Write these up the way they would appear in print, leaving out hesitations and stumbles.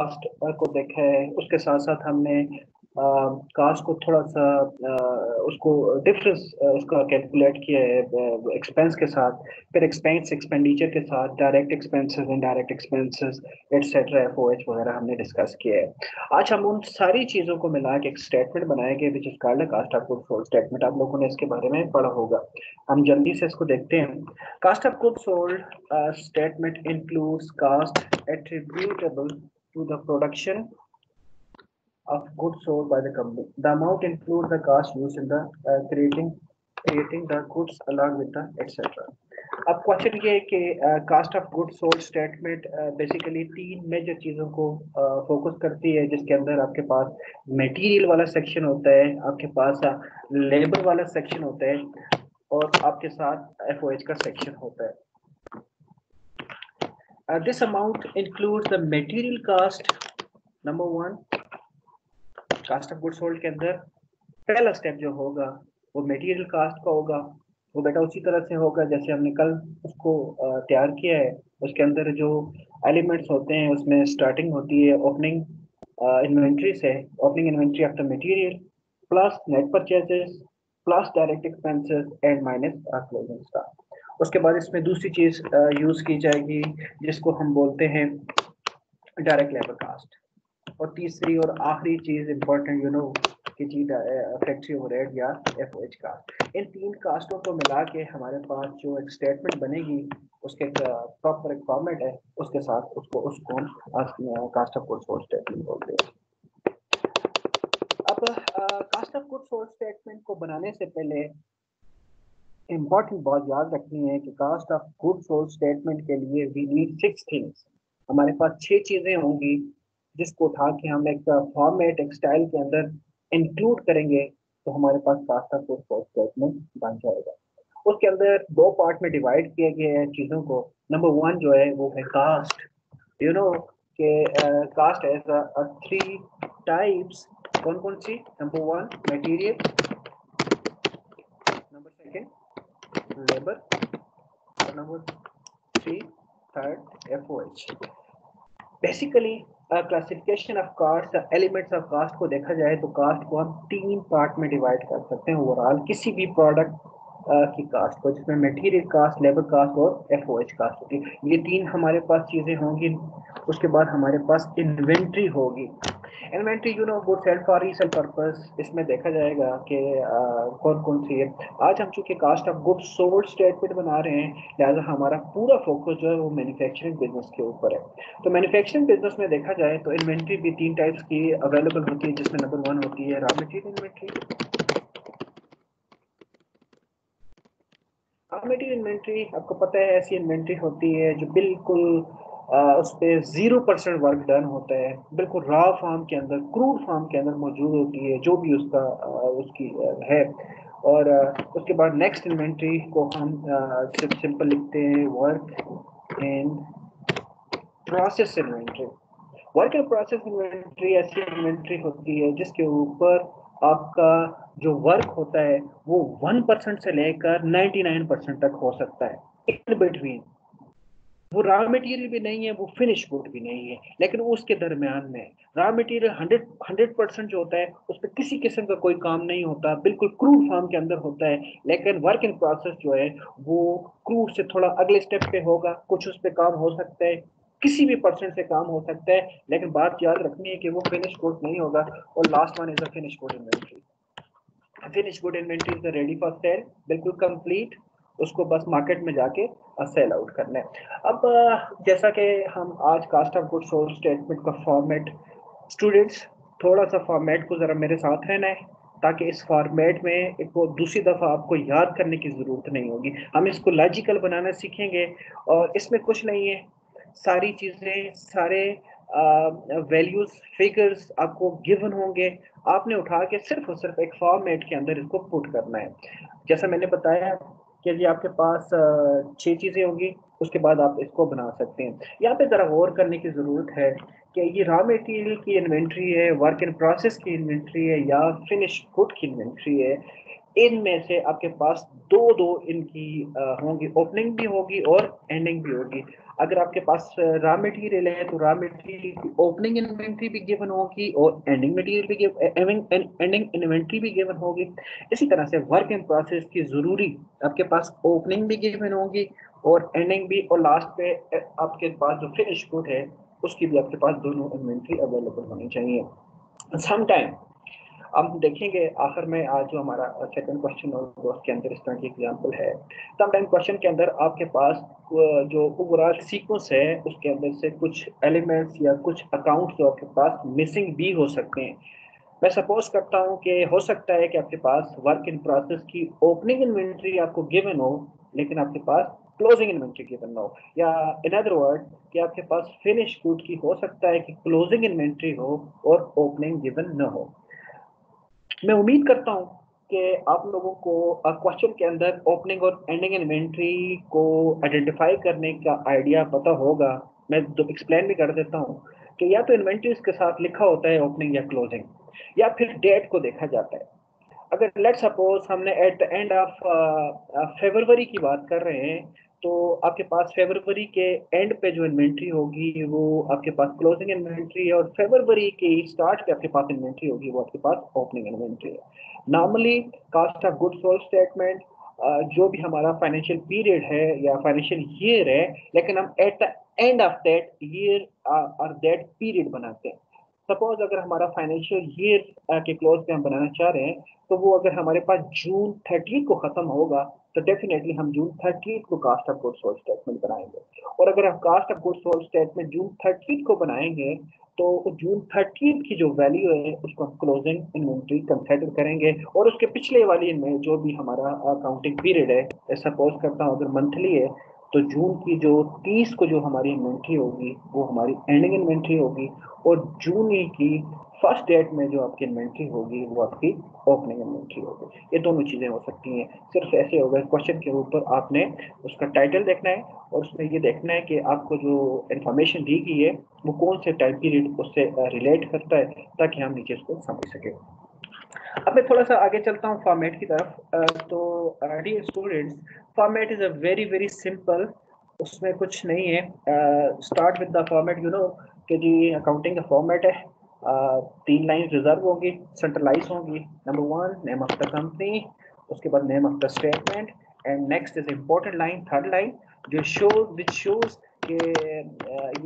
Cast को देखा है, उसके साथ साथ हमने कास्ट को थोड़ा सा उसको डिफरेंस उसका कैलकुलेट किया है एक्सपेंस के साथ, फिर एक्सपेंस एक्सपेंडिचर के साथ, direct expenses, indirect expenses etcetera, FOH वगैरह हमने डिस्कस किया है। आज हम उन सारी चीज़ों को मिला के एक स्टेटमेंट बनाएंगे which is called cost of goods sold statement. आप लोगों ने इसके बारे में पढ़ा होगा, हम जल्दी से इसको देखते हैं। Cost of goods sold statement includes cost attributable to the production of goods sold by the company. The amount includes the cost used in the creating the goods along with the etc. अब question ये है कि cost of goods sold statement basically तीन major चीज़ों को focus करती है, जिसके अंदर आपके पास मटेरियल वाला सेक्शन होता है, आपके पास लेबर वाला सेक्शन होता है, और आपके साथ एफओएच का सेक्शन होता है। This amount includes the material cost. Number one, cost of goods sold के अंदर पहला स्टेप जो होगा वो मटेरियल कास्ट का होगा। वो बेटा उसी तरह से होगा जैसे हमने कल उसको तैयार किया है। उसके अंदर जो एलिमेंट्स होते हैं उसमें स्टार्टिंग होती है ओपनिंग इन्वेंट्री से, opening inventory of the material plus net purchases plus direct expenses and minus closing stock. उसके बाद इसमें दूसरी चीज यूज की जाएगी जिसको हम बोलते हैं डायरेक्ट लेबर कास्ट, और तीसरी और आखिरी चीज इंपॉर्टेंट की चीज फैक्ट्री ओवरहेड या एफओएच कास्ट। इन तीन कास्टों को मिला के हमारे पास जो एक स्टेटमेंट बनेगी उसके प्रॉपर एक फॉर्मेट है, उसके साथ उसको cost of goods sold statement बोलते हैं। अब cost of goods sold statement को बनाने से पहले इम्पॉर्टेंट बात याद रखनी है कि cost of goods sold statement के लिए वी नीड 6 थिंग्स। हमारे पास 6 चीजें होंगी जिसको उठा के हम एक फॉर्मेट एक स्टाइल के अंदर इंक्लूड करेंगे तो हमारे पास cost of goods sold statement बन जाएगा। उसके अंदर दो पार्ट में डिवाइड किए गए हैं चीजों को। नंबर वन जो है वो है कास्ट। यू नो के कास्ट एज 3 टाइप्स। कौन कौन सी? Number one material, number second labour, और number 3 third FOH. Basically classification of cost, elements of cost को देखा जाए तो कास्ट को हम 3 पार्ट में डिवाइड कर सकते हैं ओवरऑल किसी भी प्रोडक्ट की कास्ट को, जिसमें मटेरियल कास्ट, लेबर कास्ट और एफओएच कास्ट होगी। ये 3 हमारे पास चीजें होंगी। उसके बाद हमारे पास इन्वेंट्री होगी। Inventory goods held for resale purpose. इसमें देखा जाएगा कि कौन कौन सी है। आज हम चूंकि cost of goods sold statement बना रहे हैं, लिहाजा हमारा पूरा फोकस जो है वो मैन्युफैक्चरिंग बिजनेस के ऊपर है। तो मैन्युफैक्चरिंग बिजनेस में देखा जाए तो इन्वेंट्री भी 3 टाइप्स की अवेलेबल होती है, जिसमें नंबर 1 होती है raw material inventory. Raw material inventory आपको पता है ऐसी इन्वेंट्री होती है जो बिल्कुल उस पर 0% वर्क डन होता है, बिल्कुल रॉ फॉर्म के अंदर, क्रूड फॉर्म के अंदर मौजूद होती है जो भी उसका उसकी है। और उसके बाद नेक्स्ट इन्वेंट्री को हम सिंपल लिखते हैं work in process inventory. Work in process inventory ऐसी इन्वेंट्री होती है जिसके ऊपर आपका जो वर्क होता है वो 1% से लेकर 99% तक हो सकता है। इन बिटवीन वो रॉ मटेरियल भी नहीं है, वो फिनिश गुड भी नहीं है, लेकिन वो उसके दरमियान में रॉ मटेरियल 100% जो होता है उस पर किसी किस्म का कोई काम नहीं होता, बिल्कुल क्रूड फॉर्म के अंदर होता है। लेकिन वर्क इन प्रोसेस जो है वो क्रूड से थोड़ा अगले स्टेप पे होगा, कुछ उस पर काम हो सकता है, किसी भी परसेंट से काम हो सकता है, लेकिन बात याद रखनी है कि वो फिनिश गुड नहीं होगा। और last one is a finish good inventory. Finish good inventory is ready for sale, बिल्कुल कंप्लीट, उसको बस मार्केट में जाके सेल आउट करना है। अब जैसा कि हम आज cost of goods sold statement का फॉर्मेट, स्टूडेंट्स थोड़ा सा फॉर्मेट को जरा मेरे साथ रहना है ताकि इस फॉर्मेट में एक वो दूसरी दफा आपको याद करने की जरूरत नहीं होगी। हम इसको लॉजिकल बनाना सीखेंगे और इसमें कुछ नहीं है, सारी चीजें सारे वैल्यूज फिगर्स आपको गिवन होंगे, आपने उठा के सिर्फ और सिर्फ एक फॉर्मेट के अंदर इसको पुट करना है। जैसा मैंने बताया कि यदि आपके पास 6 चीजें होंगी उसके बाद आप इसको बना सकते हैं। यहाँ पे जरा गौर करने की जरूरत है कि ये रॉ मटेरियल की इन्वेंट्री है, वर्क इन प्रोसेस की इन्वेंट्री है या फिनिश गुड की इन्वेंट्री है, इनमें से आपके पास दो दो इनकी होंगी, ओपनिंग भी होगी और एंडिंग भी होगी। अगर आपके पास रॉ मटेरियल है तो रॉ मटेरियल की ओपनिंग इन्वेंट्री भी गिवन होगी और एंडिंग मटेरियल भी एंडिंग इन्वेंट्री भी गिवन होगी। इसी तरह से वर्क इन प्रोसेस की जरूरी आपके पास ओपनिंग भी गिवन होगी और एंडिंग भी, और लास्ट पे आपके पास जो फिनिश गुड है उसकी भी आपके पास दोनों इन्वेंट्री अवेलेबल होनी चाहिए। समटाइम अब देखेंगे आखिर में आज जो हमारा सेकंड क्वेश्चन और उसके अंदर इस तरह की एग्जांपल है। समटाइम क्वेश्चन के अंदर आपके पास जो ओवरऑल सीक्वेंस है उसके अंदर से कुछ एलिमेंट्स या कुछ अकाउंट्स जो आपके पास मिसिंग भी हो सकते हैं। मैं सपोज करता हूं कि हो सकता है कि आपके पास वर्क इन प्रोसेस की ओपनिंग इन्वेंट्री आपको गिवन हो लेकिन आपके पास क्लोजिंग इन्वेंट्री गिवन हो, या इन अदर वर्ड कि आपके पास फिनिश गुड की हो सकता है कि क्लोजिंग इन्वेंट्री हो और ओपनिंग गिवन न हो। मैं उम्मीद करता हूं कि आप लोगों को क्वेश्चन के अंदर ओपनिंग और एंडिंग इन्वेंट्री को आइडेंटिफाई करने का आइडिया पता होगा। मैं तो एक्सप्लेन भी कर देता हूं कि या तो इन्वेंट्रीज के साथ लिखा होता है ओपनिंग या क्लोजिंग, या फिर डेट को देखा जाता है। अगर लेट सपोज हमने at the end of February की बात कर रहे हैं तो आपके पास फरवरी के एंड पे जो इन्वेंट्री होगी वो आपके पास क्लोजिंग इन्वेंट्री है, और फरवरी के स्टार्ट पे आपके पास इन्वेंट्री होगी वो आपके पास ओपनिंग इन्वेंट्री है। Normally cost of goods sold statement जो भी हमारा फाइनेंशियल पीरियड है या फाइनेंशियल ईयर है, लेकिन हम at the end of that year और दैट पीरियड बनाते हैं। सपोज अगर हमारा फाइनेंशियल ईयर के क्लोज पे हम बनाना चाह रहे हैं तो वो अगर हमारे पास जून 30 को खत्म होगा तो डेफिनेटली हम जून 30 को cost of goods sold statement बनाएंगे। और अगर हम cost of goods sold statement जून 30 को बनाएंगे तो जून 30 की जो वैल्यू है उसको हम क्लोजिंग इन्वेंट्री कंसिडर करेंगे, और उसके पिछले वाली में जो भी हमारा अकाउंटिंग पीरियड है, सपोज करता हूँ अगर मंथली है तो जून की जो 30 को जो हमारी इन्वेंट्री होगी वो हमारी एंडिंग इन्वेंट्री होगी, और जून ही की फर्स्ट डेट में जो आपकी इन्वेंट्री होगी वो आपकी ओपनिंग इन्वेंट्री होगी। ये दोनों चीजें हो सकती हैं। सिर्फ ऐसे होगा क्वेश्चन के ऊपर आपने उसका टाइटल देखना है और उसमें ये देखना है कि आपको जो इंफॉर्मेशन दी गई है वो कौन से टाइम पीरियड उससे रिलेट करता है, ताकि हम नीचे उसको समझ सके। अब मैं थोड़ा सा आगे चलता हूँ फॉर्मेट की तरफ। तो dear students, format is a very very simple, उसमें कुछ नहीं है। Start with the format, you know कि जी अकाउंटिंग का फॉर्मेट है। तीन लाइन रिजर्व होंगी, सेंट्रलाइज होंगी। Number one, name of the company, उसके बाद name of the statement, and next is important line, third line, जो शोज कि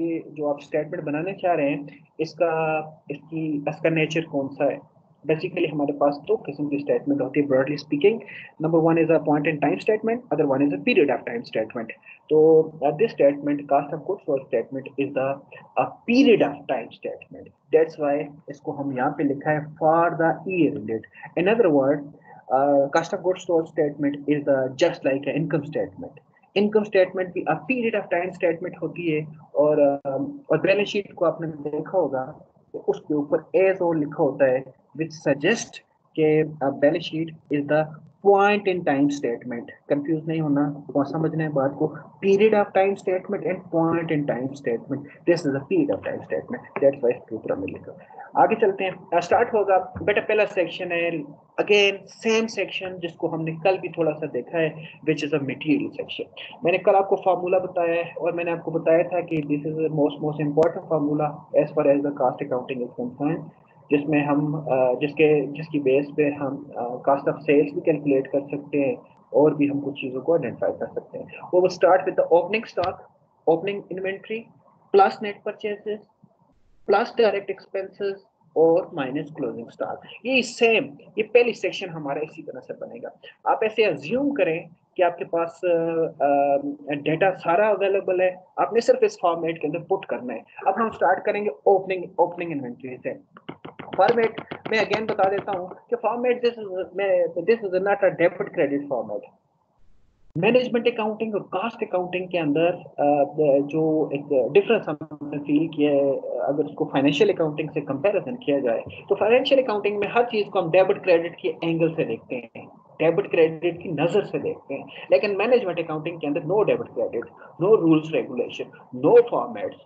ये जो आप स्टेटमेंट बनाने चाह रहे हैं इसका नेचर कौन सा है। बेसिकली हमारे पास दो किस्म की स्टेटमेंट होती है broadly speaking. Number one is a point in time statement, other one is a period of time statement. तो this statement cost of goods sold statement is the period of time statement, that's why इसको हम यहाँ पे लिखा है for the year ended. In other word, cost of goods sold statement is the just like income statement. Income statement भी period of time statement होती है, और बैलेंस शीट को आपने देखा होगा तो उसके ऊपर एज और लिखा होता है which suggest कि balance sheet is the point in time statement. Confuse नहीं होना, तो समझना है बात को। Period of time statement and point in time statement, this is the period of time statement, that's why इसके ऊपर हमने लिखा। आगे चलते हैं, स्टार्ट होगा बेटा। पहला सेक्शन है अगेन सेम सेक्शन जिसको हमने कल भी थोड़ा सा देखा है, विच इज अ मटेरियल सेक्शन। मैंने कल आपको फार्मूला बताया है और मैंने आपको बताया था कि this is the most important formula as far as the cost accounting is concern, जिसमें हम जिसकी बेस पे हम कास्ट ऑफ सेल्स भी कैलकुलेट कर सकते हैं और भी हम कुछ चीज़ों को आइडेंटिफाई कर सकते हैं। वो start with the opening stock, opening inventory plus net purchases plus direct expenses और माइनस क्लोजिंग स्टॉक। ये सेम, ये पहली सेक्शन हमारा इसी तरह से बनेगा। आप ऐसे अज्यूम करें कि आपके पास डेटा सारा अवेलेबल है, आपने सिर्फ इस फॉर्मेट के अंदर पुट करना है। अब हम स्टार्ट करेंगे ओपनिंग इन्वेंट्री से। फॉर्मेट मैं अगेन बता देता हूं कि format this is not a debit credit format. Management accounting और कास्ट अकाउंटिंग के अंदर जो एक डिफरेंस हमने फील किया है, अगर उसको फाइनेंशियल अकाउंटिंग से कंपैरिजन किया जाए तो फाइनेंशियल अकाउंटिंग में हर चीज को हम डेबिट क्रेडिट के एंगल से देखते हैं, डेबिट क्रेडिट की नजर से देखते हैं। लेकिन मैनेजमेंट अकाउंटिंग के अंदर no debit credit, no rules regulation, no formats.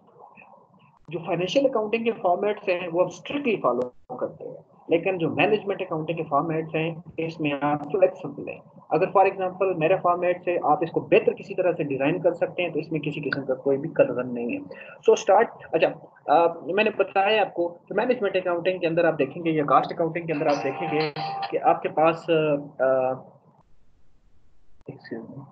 जो फाइनेंशियल अकाउंटिंग के फॉर्मेट्स हैं वो आप स्ट्रिक्टली फॉलो करते हैं, लेकिन जो मैनेजमेंट अकाउंटिंग के फॉर्मेट्स हैं इसमें आप फ्लेक्सिबल हैं। अगर फॉर एग्जांपल मेरे फॉर्मेट से आप इसको बेहतर किसी तरह से डिजाइन कर सकते हैं तो इसमें किसी किस्म का कोई भी कंसर्न नहीं है। So start. अच्छा, मैंने बताया आपको कि मैनेजमेंट अकाउंटिंग के अंदर आप देखेंगे या कास्ट अकाउंटिंग के अंदर आप देखेंगे कि आपके पास excuse me,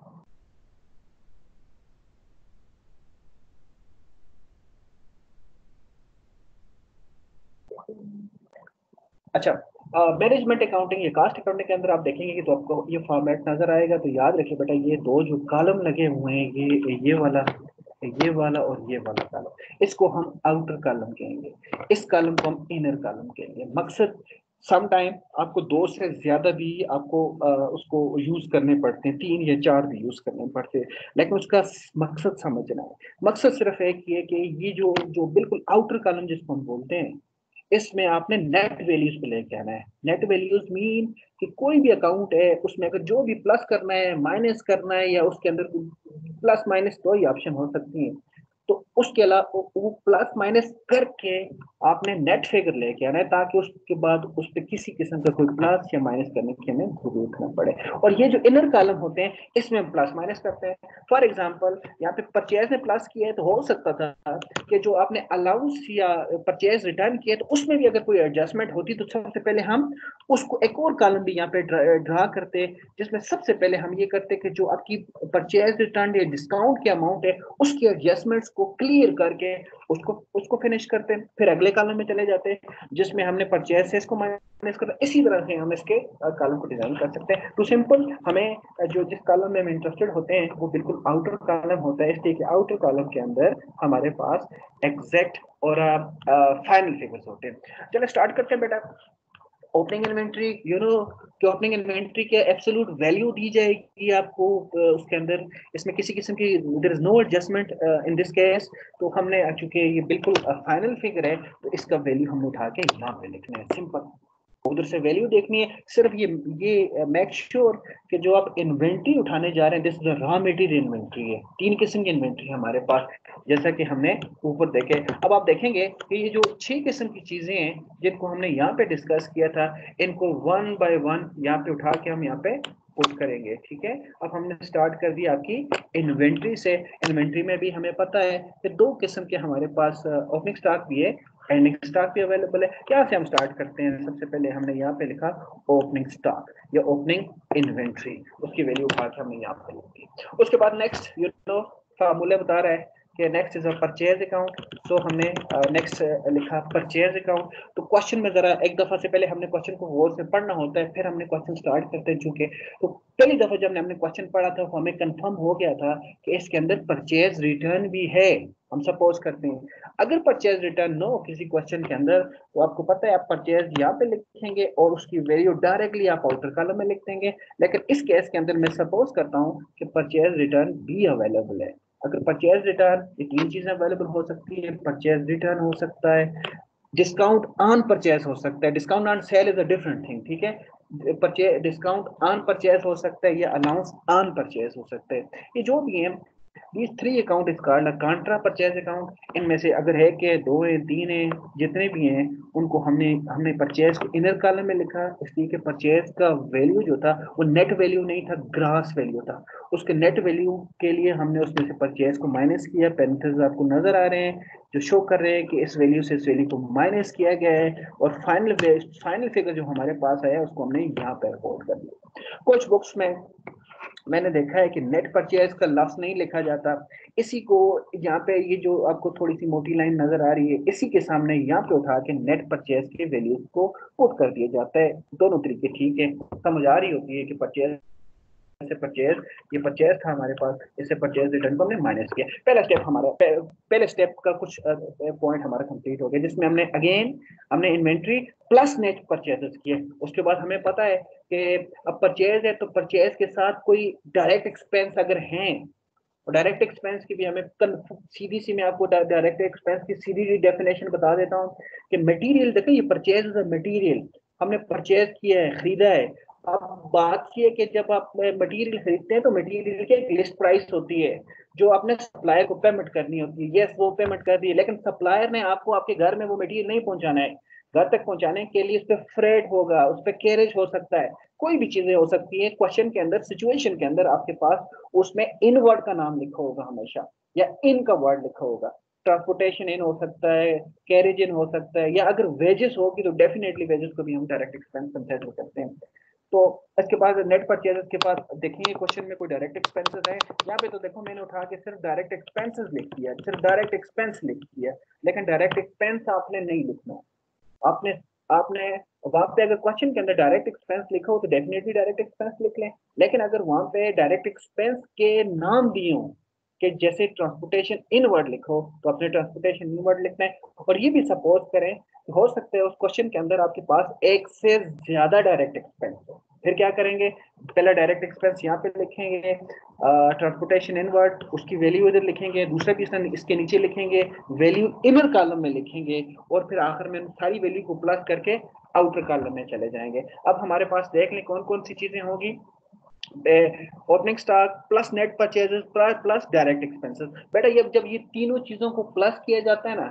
अच्छा, मैनेजमेंट अकाउंटिंग या कास्ट अकाउंटिंग के अंदर आप देखेंगे कि तो आपको ये फॉर्मेट नजर आएगा। तो याद रखिए बेटा, ये दो जो कॉलम लगे हुए हैं, ये वाला और ये वाला कॉलम, इसको हम आउटर कॉलम कहेंगे, इस कॉलम को हम इनर कॉलम कहेंगे। मकसद सम टाइम आपको दो से ज्यादा भी आपको उसको यूज करने पड़ते हैं, तीन या चार भी यूज करने पड़ते हैं, लेकिन उसका मकसद समझना है। मकसद सिर्फ एक ही है कि ये जो जो बिल्कुल आउटर कॉलम जिसको हम बोलते हैं, इसमें आपने नेट वैल्यूज पे लेके आना है। नेट वैल्यूज मीन कि कोई भी अकाउंट है उसमें अगर जो भी प्लस करना है, माइनस करना है, या उसके अंदर प्लस माइनस दो ही ऑप्शन हो सकती हैं, तो उसके अलावा वो प्लस माइनस करके आपने नेट फिगर लेके आना है, ताकि उसके बाद उस पर किसी किस्म का कोई प्लस या माइनस करने की हमें जरूरत ना पड़े। और ये जो इनर कॉलम होते हैं इसमें हम प्लस माइनस करते हैं। फॉर एग्जाम्पल यहाँ पे परचेज ने प्लस किया है, तो हो सकता था कि जो आपने अलाउंस या परचेज रिटर्न किया तो उसमें भी अगर कोई एडजस्टमेंट होती तो सबसे पहले हम उसको एक और कॉलम भी यहाँ पे ड्रा करते, जिसमें सबसे पहले हम ये करते कि जो आपकी परचेज रिटर्न या डिस्काउंट की अमाउंट है उसके एडजस्टमेंट्स को क्लियर करके उसको उसको फिनिश करते हैं। फिर अगले कॉलम में चले जाते हैं जिसमें हमने परचेज से इसको माइनस करता। इसी तरह से हम इसके कॉलम को डिजाइन कर सकते हैं। तो सिंपल, हमें जो जिस कॉलम में हम इंटरेस्टेड होते हैं वो बिल्कुल आउटर कॉलम होता है, इसलिए कि आउटर कॉलम के अंदर हमारे पास एग्जैक्ट और फाइनल फिगर्स होते हैं। चलो स्टार्ट करते हैं बेटा। ओपनिंग इन्वेंट्री, यू नो कि ओपनिंग इन्वेंट्री के एब्सोल्यूट वैल्यू दी जाएगी आपको उसके अंदर, इसमें किसी किस्म की there is no adjustment in this case. तो हमने चूंकि ये बिल्कुल फाइनल फिगर है तो इसका वैल्यू हमने उठा के यहाँ पे लिखना है। सिंपल, उधर से वैल्यू देखनी है। सिर्फ ये मेक श्योर कि जो आप इन्वेंट्री उठाने जा रहे हैं this is raw material inventory है। तीन किस्म की इन्वेंट्री है हमारे पास, जैसा कि हमने ऊपर देखे। अब आप देखेंगे कि ये जो 6 किस्म की चीजें हैं जिनको हमने यहाँ पे डिस्कस किया था, इनको वन बाय वन यहाँ पे उठा के हम यहाँ पे पुट करेंगे। ठीक है, अब हमने स्टार्ट कर दी आपकी इन्वेंट्री से। इन्वेंट्री में भी हमें पता है कि दो किस्म के हमारे पास ओपनिंग स्टॉक भी है, एंडिंग स्टॉक भी अवेलेबल है। यहाँ से हम स्टार्ट करते हैं। सबसे पहले हमने यहाँ पे लिखा ओपनिंग स्टॉक या ओपनिंग इन्वेंट्री, उसकी वैल्यू उठा के हमने यहाँ पे लिखी। उसके बाद नेक्स्ट यू नो फार्मूला बता रहा है कि next is a purchase account. So हमने नेक्स्ट लिखा परचेज अकाउंट। तो क्वेश्चन में जरा एक दफा से पहले हमने क्वेश्चन को गौर से पढ़ना होता है, फिर हमने क्वेश्चन स्टार्ट करते हैं। चूंकि तो पहली दफा जब हमने क्वेश्चन पढ़ा था तो हमें कंफर्म हो गया था कि इसके अंदर परचेज रिटर्न भी है। हम सपोज करते हैं अगर परचेज रिटर्न नो किसी क्वेश्चन के अंदर, तो आपको पता है आप परचेज यहाँ पे लिखेंगे और उसकी वैल्यू डायरेक्टली आप आउटर कॉलम में लिख देंगे। लेकिन इस केस के अंदर मैं सपोज करता हूँ कि परचेज रिटर्न भी अवेलेबल है। अगर परचेज रिटर्न, ये तीन चीजें अवेलेबल हो सकती है। परचेज रिटर्न हो सकता है, डिस्काउंट ऑन परचेज हो सकता है, discount on sale is a different thing. ठीक है, परचेज डिस्काउंट ऑन परचेज हो सकता है या अलाउंस ऑन परचेज हो सकता है। ये जो भी है, these three account is called a contra purchase account। इनमें से अगर है कि दो है, तीन है, जितने भी हैं उनको हमने हमने परचेज को इनर कॉलम में लिखा, इसलिए कि परचेज का वैल्यू जो था वो नेट वैल्यू नहीं था, ग्रास वैल्यू था। उसके नेट वैल्यू के लिए हमने उसमें से परचेज को माइनस किया। पेरेंथेसिस आपको नजर आ रहे हैं जो शो कर रहे हैं कि इस वैल्यू से इस वैल्यू को माइनस किया गया है, और फाइनल फिगर जो हमारे पास आया उसको हमने यहाँ पे रिकॉर्ड कर दिया। कुछ बुक्स में मैंने देखा है कि नेट परचेज का लफ्ज नहीं लिखा जाता। इसी को यहाँ पे ये जो आपको थोड़ी सी मोटी लाइन नजर आ रही है, इसी के सामने यहाँ पे उठा के नेट परचेज के वैल्यू को पुट कर दिया जाता है। दोनों तरीके ठीक है, समझ आ रही होती है कि परचेज से परचेज, ये परचेज था हमारे पास, इससे परचेज रिटर्न को हमने माइनस किया। पहला स्टेप हमारा पहले स्टेप का कुछ पॉइंट हमारा कंप्लीट हो गया, जिसमें हमने इन्वेंट्री प्लस नेट परचेजेस किए। उसके बाद हमें पता है कि अब परचेज है तो परचेज के साथ कोई डायरेक्ट एक्सपेंस अगर हैं, और डायरेक्ट एक्सपेंस की भी हमें सीधी सी मैं आपको डायरेक्ट एक्सपेंस की सीधी डेफिनेशन बता देता हूँ कि मटेरियल, देखिए ये परचेज इज अ मटेरियल, हमने परचेज किया है, खरीदा है। अब बात की है कि जब आप मटेरियल खरीदते हैं तो मटेरियल की एक लिस्ट प्राइस होती है जो आपने सप्लायर को पेमेंट करनी होती है, यस वो पेमेंट कर दी है, लेकिन सप्लायर ने आपको आपके घर में वो मटेरियल नहीं पहुंचाना है। घर तक पहुंचाने के लिए उस पर फ्रेट होगा, उस पर कैरेज हो सकता है, कोई भी चीजें हो सकती है। क्वेश्चन के अंदर, सिचुएशन के अंदर आपके पास उसमें इन वर्ड का नाम लिखा होगा हमेशा, या इन का वर्ड लिखा होगा। ट्रांसपोर्टेशन इन हो सकता है, कैरेज इन हो सकता है, या अगर वेजेस होगी तो डेफिनेटली वेजेस को भी हम डायरेक्ट एक्सपेंस कंसिडर करते हैं। तो इसके बाद नेट परचेजेस के बाद देखेंगे क्वेश्चन में कोई डायरेक्ट एक्सपेंसेस है। यहाँ पे तो देखो मैंने उठा के सिर्फ डायरेक्ट एक्सपेंसेस लिख दिया, सिर्फ डायरेक्ट एक्सपेंस लिख दिया, लेकिन डायरेक्ट एक्सपेंस आपने नहीं लिखना। आपने आपने वहां पे अगर क्वेश्चन के अंदर डायरेक्ट एक्सपेंस लिखा हो तो डेफिनेटली डायरेक्ट एक्सपेंस लिख लें, लेकिन अगर वहां पे डायरेक्ट एक्सपेंस के नाम दिए हो कि जैसे ट्रांसपोर्टेशन इनवर्ड लिखो तो अपने ट्रांसपोर्टेशन इनवर्ड लिखना है। और ये भी सपोज करें, हो सकता है उस क्वेश्चन के अंदर आपके पास एक से ज्यादा डायरेक्ट एक्सपेंस हो, फिर क्या करेंगे, पहला डायरेक्ट एक्सपेंस यहाँ पे लिखेंगे, ट्रांसपोर्टेशन इनवर्ड, उसकी वैल्यू इधर लिखेंगे, दूसरा भी इसके नीचे लिखेंगे, वैल्यू इनर कॉलम में लिखेंगे, और फिर आखिर में सारी वैल्यू को प्लस करके आउटर कॉलम में चले जाएंगे। अब हमारे पास देख लें कौन कौन सी चीजें होगी। Opening stock plus net purchases plus direct expenses. बेटा ये जब ये तीनों चीजों को प्लस किया जाता है ना,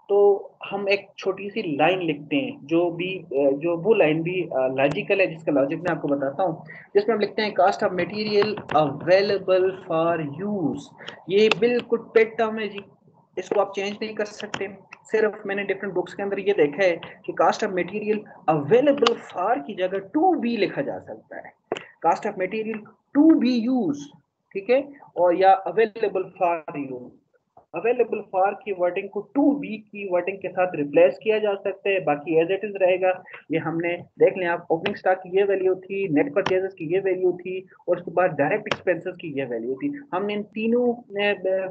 तो हम एक छोटी सी लाइन लिखते हैं, जो वो लाइन भी लॉजिकल है, जिसका लॉजिक मैं आपको बताता हूँ, जिसमें हम लिखते हैं cost of material available for use. ये बिल्कुल पेड टर्म है जी, इसको आप चेंज नहीं कर सकते। सिर्फ मैंने डिफरेंट बुक्स के अंदर ये देखा है कि cost of material available for की जगह टू बी लिखा जा सकता है, cost of material to be use, ठीक है, और या available for use. Available for की वर्डिंग को टू बी की वर्डिंग के साथ रिप्लेस किया जा सकता है, बाकी एज इट इज रहेगा। ये हमने देख लें, आप ओपनिंग स्टॉक की ये वैल्यू थी, नेट परचेजेस की ये वैल्यू थी, और उसके बाद डायरेक्ट एक्सपेंसेस की ये वैल्यू थी। हमने इन तीनों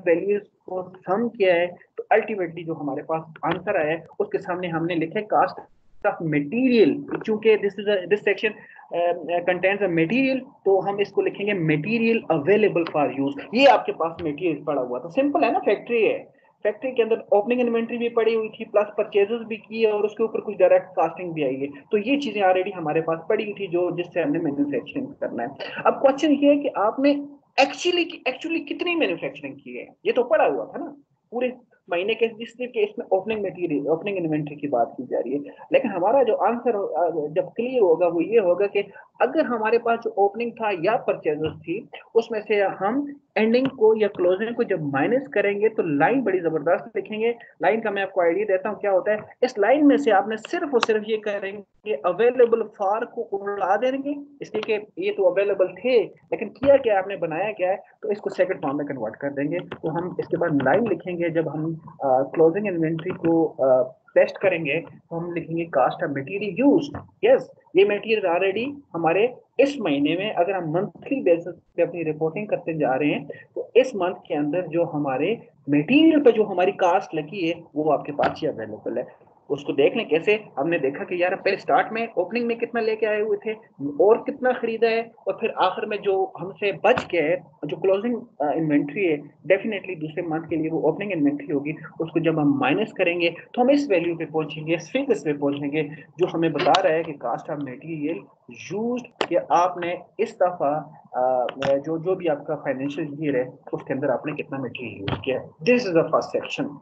वैल्यूज को सम किया है, तो अल्टीमेटली जो हमारे पास आंसर आया है उसके सामने हमने लिखे कास्ट ऑफ मटेरियल। चूंकि this section contains a material, तो हम इसको लिखेंगे मटेरियल अवेलेबल फॉर यूज। ये आपके पास मटेरियल पड़ा हुआ था, सिंपल है ना, फैक्ट्री है, फैक्ट्री के अंदर ओपनिंग इन्वेंट्री भी पड़ी हुई थी, प्लस परचेजेस भी की है, और उसके ऊपर कुछ डायरेक्ट कास्टिंग भी आई है। तो ये चीजें ऑलरेडी हमारे पास पड़ी हुई थी, जो जिससे हमने मैन्युफैक्चरिंग करना है। अब क्वेश्चन ये है कि आपने एक्चुअली कितनी मैन्युफैक्चरिंग की है, ये तो पड़ा हुआ था ना पूरे महीने के, जिसके केस में ओपनिंग मटेरियल ओपनिंग इन्वेंट्री की बात की जा रही है। लेकिन हमारा जो आंसर जब क्लियर होगा वो ये होगा कि अगर हमारे पास जो ओपनिंग था या परचेजेस थी, उसमें से हम एंडिंग को या क्लोजिंग को जब माइनस करेंगे तो लाइन बड़ी जबरदस्त लिखेंगे। लाइन का मैं आपको आइडिया देता हूँ क्या होता है। इस लाइन में से आपने सिर्फ और सिर्फ ये करेंगे, अवेलेबल फॉर को उड़ा देंगे, इसलिए कि ये तो अवेलेबल थे, लेकिन किया क्या आपने, बनाया क्या है, तो इसको सेकंड फॉर्म में कन्वर्ट कर देंगे। तो हम इसके बाद लाइन लिखेंगे, जब हम क्लोजिंग इन्वेंट्री को टेस्ट करेंगे तो हम लिखेंगे cost of material used. Yes, ये मटेरियल ऑलरेडी हमारे इस महीने में, अगर हम मंथली बेसिस पे अपनी रिपोर्टिंग करते जा रहे हैं, तो इस मंथ के अंदर जो हमारे मटेरियल पे जो हमारी कास्ट लगी है वो आपके पास ही अवेलेबल है। उसको देख लें कैसे। हमने देखा कि यार पहले स्टार्ट में ओपनिंग में कितना लेके आए हुए थे और कितना खरीदा है, और फिर आखिर में जो हमसे बच गया है, जो क्लोजिंग इन्वेंट्री है, डेफिनेटली दूसरे मंथ के लिए वो ओपनिंग इन्वेंट्री होगी। उसको जब हम माइनस करेंगे तो हम इस वैल्यू पे पहुंचेंगे, इस फिगर्स पे पहुंचेंगे, जो हमें बता रहा है कि कास्ट ऑफ मटेरियल यूज्ड, कि आपने इस दफा जो जो भी आपका फाइनेंशियल ईयर है उसके अंदर आपने कितना मटेरियल यूज किया है। This is the first section.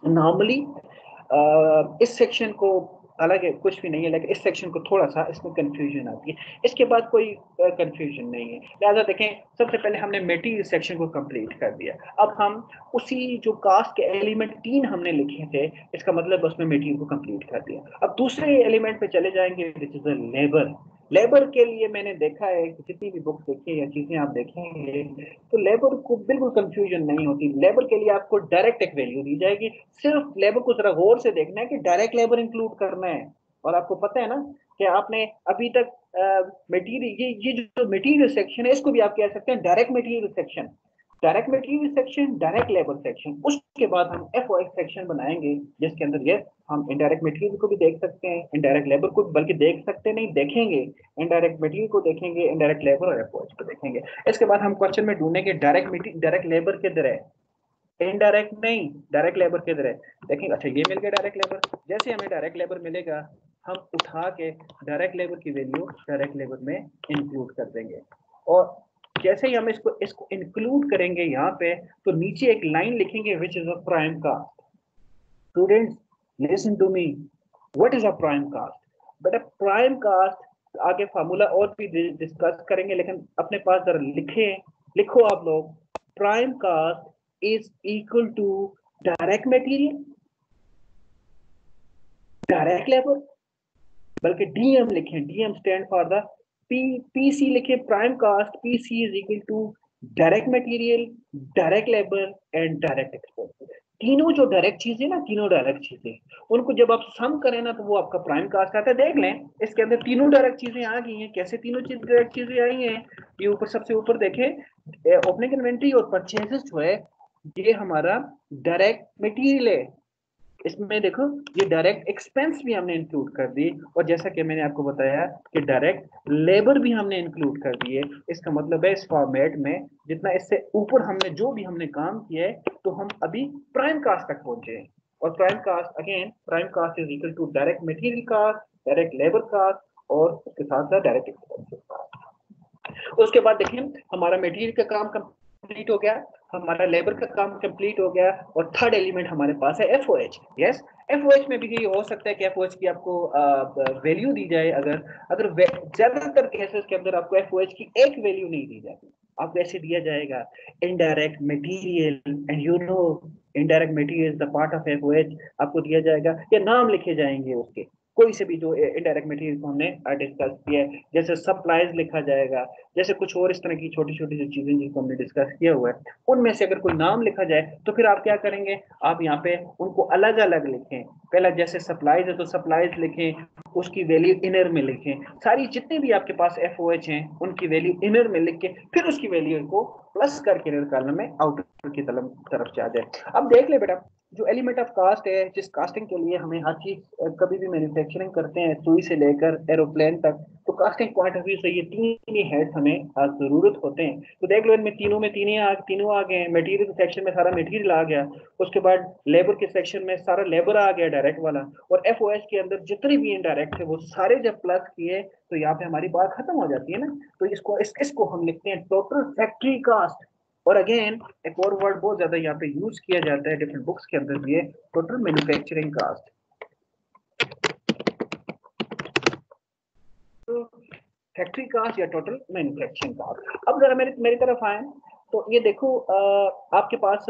Normally इस सेक्शन को अलग है, कुछ भी नहीं है, लेकिन इस सेक्शन को थोड़ा सा इसमें कंफ्यूजन आती है, इसके बाद कोई कंफ्यूजन नहीं है। लिहाजा देखें, सबसे पहले हमने मटेरियल सेक्शन को कंप्लीट कर दिया। अब हम उसी जो कास्ट के एलिमेंट 3 हमने लिखे थे, इसका मतलब उसमें मटेरियल को कंप्लीट कर दिया। अब दूसरे एलिमेंट पे चले जाएंगे, विच इज लेबर। लेबर के लिए मैंने देखा है कि जितनी भी बुक्स देखी या चीजें आप देखेंगे, तो लेबर को बिल्कुल कंफ्यूजन नहीं होती। लेबर के लिए आपको डायरेक्ट एक वैल्यू दी जाएगी, सिर्फ लेबर को जरा गौर से देखना है कि डायरेक्ट लेबर इंक्लूड करना है। और आपको पता है ना कि आपने अभी तक मटेरियल, ये जो मटेरियल सेक्शन है, इसको भी आप कह सकते हैं direct material section, direct material section, direct labour section. उसके बाद हम एफओएस सेक्शन बनाएंगे, जिसके अंदर ये हम इनडायरेक्ट मटेरियल को भी देख सकते हैं, इनडायरेक्ट लेबर को, बल्कि देख सकते नहीं, देखेंगे। इनडायरेक्ट मटेरियल को देखेंगे, इनडायरेक्ट लेबर और एफओएस को देखेंगे। इसके बाद हम क्वेश्चन में ढूंढेंगे डायरेक्ट लेबर किधर है, इनडायरेक्ट नहीं, डायरेक्ट लेबर किधर है। देखेंगे, अच्छा ये मिल गया डायरेक्ट लेबर। जैसे हमें डायरेक्ट लेबर मिलेगा, हम उठा के डायरेक्ट लेबर की वैल्यू डायरेक्ट लेबर में इंक्लूड कर देंगे। और जैसे ही हम इसको इसको इंक्लूड करेंगे यहाँ पे, तो नीचे एक लाइन लिखेंगे which is a prime cost. Students listen to me, what is a prime cost? बेटा प्राइम कास्ट आगे फार्मूला और भी डिस्कस करेंगे, लेकिन अपने पास जरा लिखो आप लोग, prime cost is equal to direct material, direct labour, बल्कि डीएम लिखें, DM stand for the PC लिखें, prime cost PC is equal to direct material, direct labour and direct expense. तीनों जो डायरेक्ट चीजें ना, तीनों डायरेक्ट चीजें, उनको जब आप सम करें ना तो वो आपका प्राइम कास्ट आता है। देख लें इसके अंदर तीनों डायरेक्ट चीजें आ गई हैं। कैसे तीनों चीज डायरेक्ट चीजें आई हैं? ये ऊपर सबसे ऊपर देखें, ओपनिंग इन्वेंट्री और परचेजेस जो है ये हमारा डायरेक्ट मटेरियल है। इसमें देखो ये डायरेक्ट एक्सपेंस भी हमने इंक्लूड कर दी, और जैसा कि मैंने आपको बताया कि डायरेक्ट लेबर भी हमने इंक्लूड कर दी है। इसका मतलब है इस फॉर्मेट में जितना इससे ऊपर हमने जो भी हमने काम किया है, तो हम अभी प्राइम कास्ट तक पहुंचे हैं। और prime cost again, prime cost is equal to direct material cost, direct labour cost और उसके साथ साथ डायरेक्ट एक्सपेंसेस कास्ट। उसके बाद देखिए हमारा मटेरियल का काम कंप्लीट हो गया, हमारा लेबर का काम कंप्लीट हो गया, और थर्ड एलिमेंट हमारे पास है एफओएच। यस, एफओएच में भी ये हो सकता है कि एफओएच की आपको वैल्यू दी जाए। अगर अगर ज्यादातर केसेस के अंदर आपको एफओएच की एक वैल्यू नहीं दी जाती, आपको ऐसे दिया जाएगा indirect material, and you know indirect material is the part of FOH, आपको दिया जाएगा या नाम लिखे जाएंगे उसके, कोई से भी जो इनडायरेक्ट मटेरियल को हमने डिस्कस किया है, जैसे सप्लाईज लिखा जाएगा, जैसे कुछ और इस तरह की छोटी छोटी जो चीजें जिनको हमने डिस्कस किया हुआ है, उनमें से अगर कोई नाम लिखा जाए तो फिर आप क्या करेंगे, आप यहाँ पे उनको अलग अलग लिखें। पहला जैसे सप्लाईज है तो सप्लाईज लिखें, उसकी वैल्यू इनर में लिखें, सारी जितने भी आपके पास एफओएच हैं उनकी वैल्यू इनर में लिख के फिर उसकी वैल्यू को प्लस करके इनर कॉलम में आउटर की तरफ से आ जाए। अब देख ले बेटा, जो एलिमेंट ऑफ कास्ट है, जिस कास्टिंग के लिए हमें हर चीज कभी भी मैन्युफैक्चरिंग करते हैं सुई से लेकर एरोप्लेन तक, तो कास्टिंग पॉइंट ऑफ व्यू से ये तीन ही हेड्स हमें जरूरत होते हैं। तो देख लो इनमें तीनों में तीनों आ गए हैं। मटेरियल सेक्शन में सारा मटेरियल आ गया, उसके बाद लेबर के सेक्शन में सारा लेबर आ गया डायरेक्ट वाला, और एफओएच के अंदर जितने भी इनडायरेक्ट है वो सारे जब प्लस किए तो यहाँ पे हमारी बात खत्म हो जाती है ना। तो इसको हम लिखते हैं टोटल फैक्ट्री कास्ट। और अगेन एक और वर्ड बहुत ज्यादा यहाँ पे यूज किया जाता है डिफरेंट बुक्स के अंदर भी है, total manufacturing cost. Factory cost या टोटल मैन्युफैक्चरिंग कास्ट। अब जरा मेरी तरफ आए तो ये देखो, आपके पास